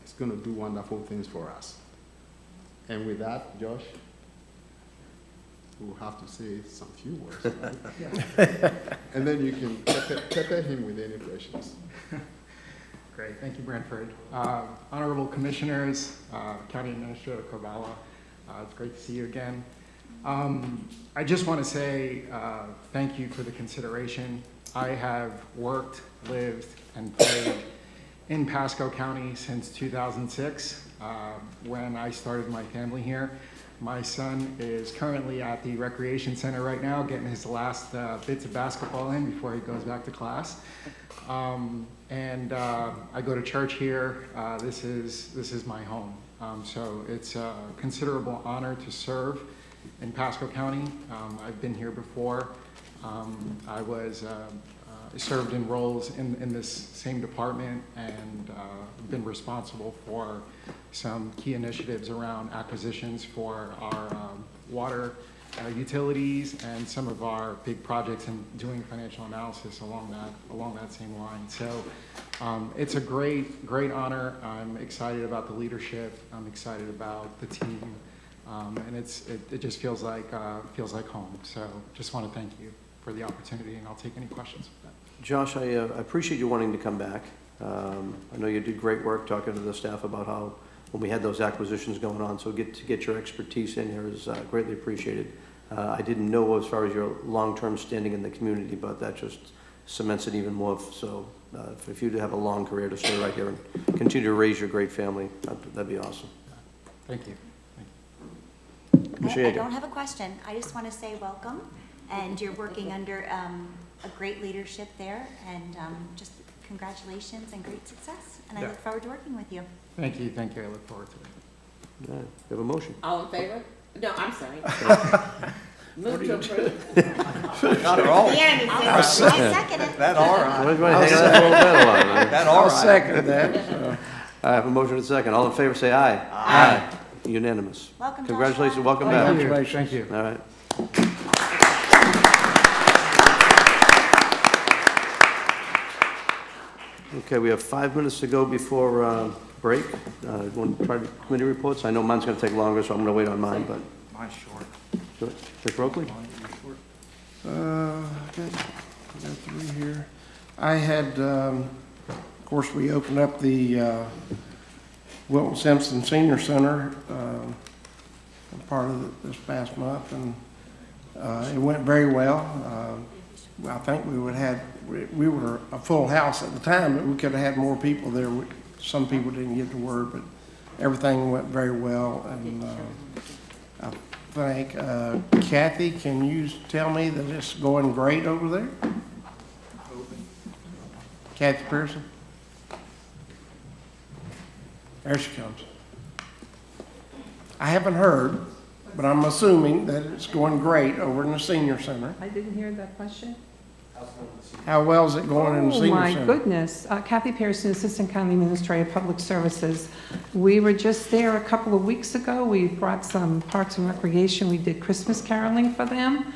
it's going to do wonderful things for us. And with that, Josh, we'll have to say some few words. Right? And then you can pepper him with any questions. Great, thank you, Brantford. Honorable Commissioners, County Administrator Kovala, it's great to see you again. I just want to say thank you for the consideration. I have worked, lived, and played in Pasco County since 2006, when I started my family here. My son is currently at the recreation center right now, getting his last bits of basketball in before he goes back to class. I go to church here. This is my home. So it's a considerable honor to serve in Pasco County. I've been here before. I served in roles in this same department, and been responsible for some key initiatives around acquisitions for our water utilities and some of our big projects, and doing financial analysis along that same line. So it's a great honor. I'm excited about the leadership. I'm excited about the team, and it just feels like home. So just want to thank you for the opportunity, and I'll take any questions. Josh, I appreciate you wanting to come back. I know you did great work talking to the staff about how, when we had those acquisitions going on, so to get your expertise in here is greatly appreciated. I didn't know as far as your long-term standing in the community, but that just cements it even more. So if you do have a long career, to stay right here and continue to raise your great family, that'd be awesome. Thank you. I don't have a question. I just want to say welcome, and you're working under a great leadership there, and just congratulations and great success. And I look forward to working with you. Thank you. I look forward to it. Yeah, we have a motion. All in favor? No, I'm sorry. Move to approve. Got her all. I second it. That all right. We're going to hang on that for a little bit, a lot. That all I'll right. second that, so. I have a motion and a second. All in favor, say aye. Aye. Unanimous. Welcome, Joshua. Congratulations, welcome back. Congratulations. Thank you. All right. Okay, we have 5 minutes to go before break. You want to try the committee reports? I know mine's going to take longer, so I'm going to wait on mine, but. Mine's short. Mr. Oakley? I got three here. I had, of course, we opened up the Wilton Simpson Senior Center, part of this past month, and it went very well. I think we were a full house at the time, but we could have had more people there. Some people didn't get the word, but everything went very well, and I think, Kathy, can you tell me that it's going great over there? Kathy Pearson? There she comes. I haven't heard, but I'm assuming that it's going great over in the senior center. I didn't hear that question. How well is it going in the senior Oh, center? my goodness. Kathy Pearson, Assistant County Administrator of Public Services. We were just there a couple of weeks ago. We brought some Parks and Recreation. We did Christmas caroling for them.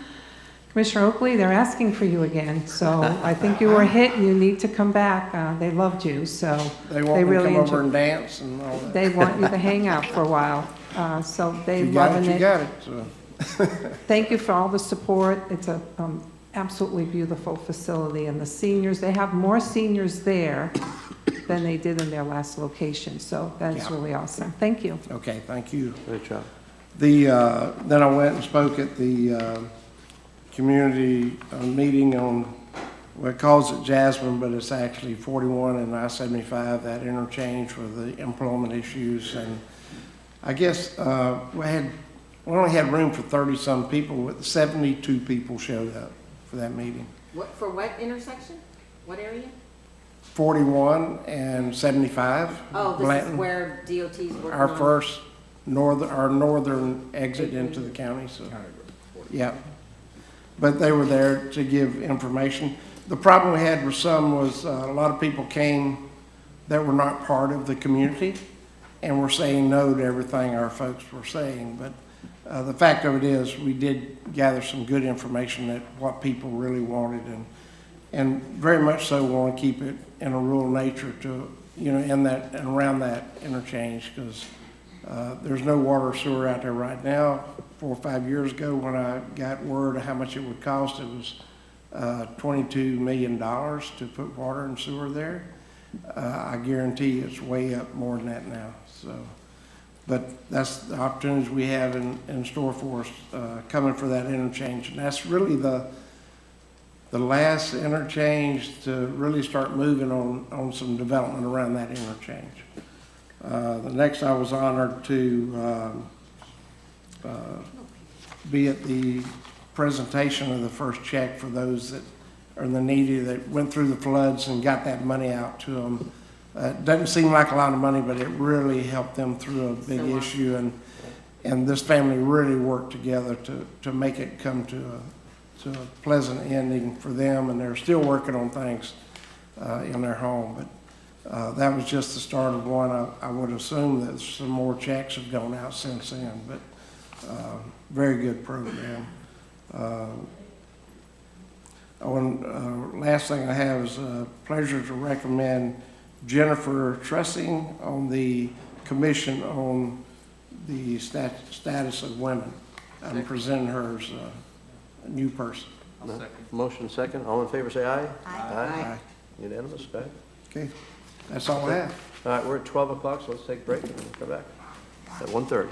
Commissioner Oakley, they're asking for you again. So I think you were hit. You need to come back. They loved you, so They want me to come over and dance and all that? They want you to hang out for a while. So they're You got loving it, you got it. So. Thank you for all the support. It's a absolutely beautiful facility, and the seniors, they have more seniors there than they did in their last location, so that's really awesome. Thank you. Okay, thank you. Great job. Then I went and spoke at the community meeting on, well, it calls it Jasmine, but it's actually 41 and I-75, that interchange for the employment issues. And I guess we only had room for 30-some people, but 72 people showed up for that meeting. For what intersection? What area? 41 and 75. Oh, this Blanton. is where DOT's working Our on. first northern exit into the county, so, yeah. But they were there to give information. The problem we had with some was a lot of people came that were not part of the community and were saying no to everything our folks were saying. But the fact of it is, we did gather some good information that what people really wanted, and very much so want to keep it in a rural nature to, in that and around that interchange, because there's no water or sewer out there right now. 4 or 5 years ago, when I got word of how much it would cost, it was $22 million to put water and sewer there. I guarantee it's way up more than that now. So, but that's the opportunities we have in store for us coming for that interchange, and that's really the last interchange to really start moving on some development around that interchange. The next, I was honored to be at the presentation of the first check for those that are the needy that went through the floods and got that money out to them. It doesn't seem like a lot of money, but it really helped them through a big issue, and this family really worked together to make it come to a pleasant ending for them, and they're still working on things in their home. But that was just the start of one. I would assume that some more checks have gone out since then, but very good program. Last thing I have is a pleasure to recommend Jennifer Trussing on the Commission on the Status of Women. I'm presenting her as a new person. Motion second. All in favor, say aye. Aye. Unanimous, go ahead. Okay, that's all I have. All right, we're at 12 o'clock, so let's take a break and we'll come back at 1:30.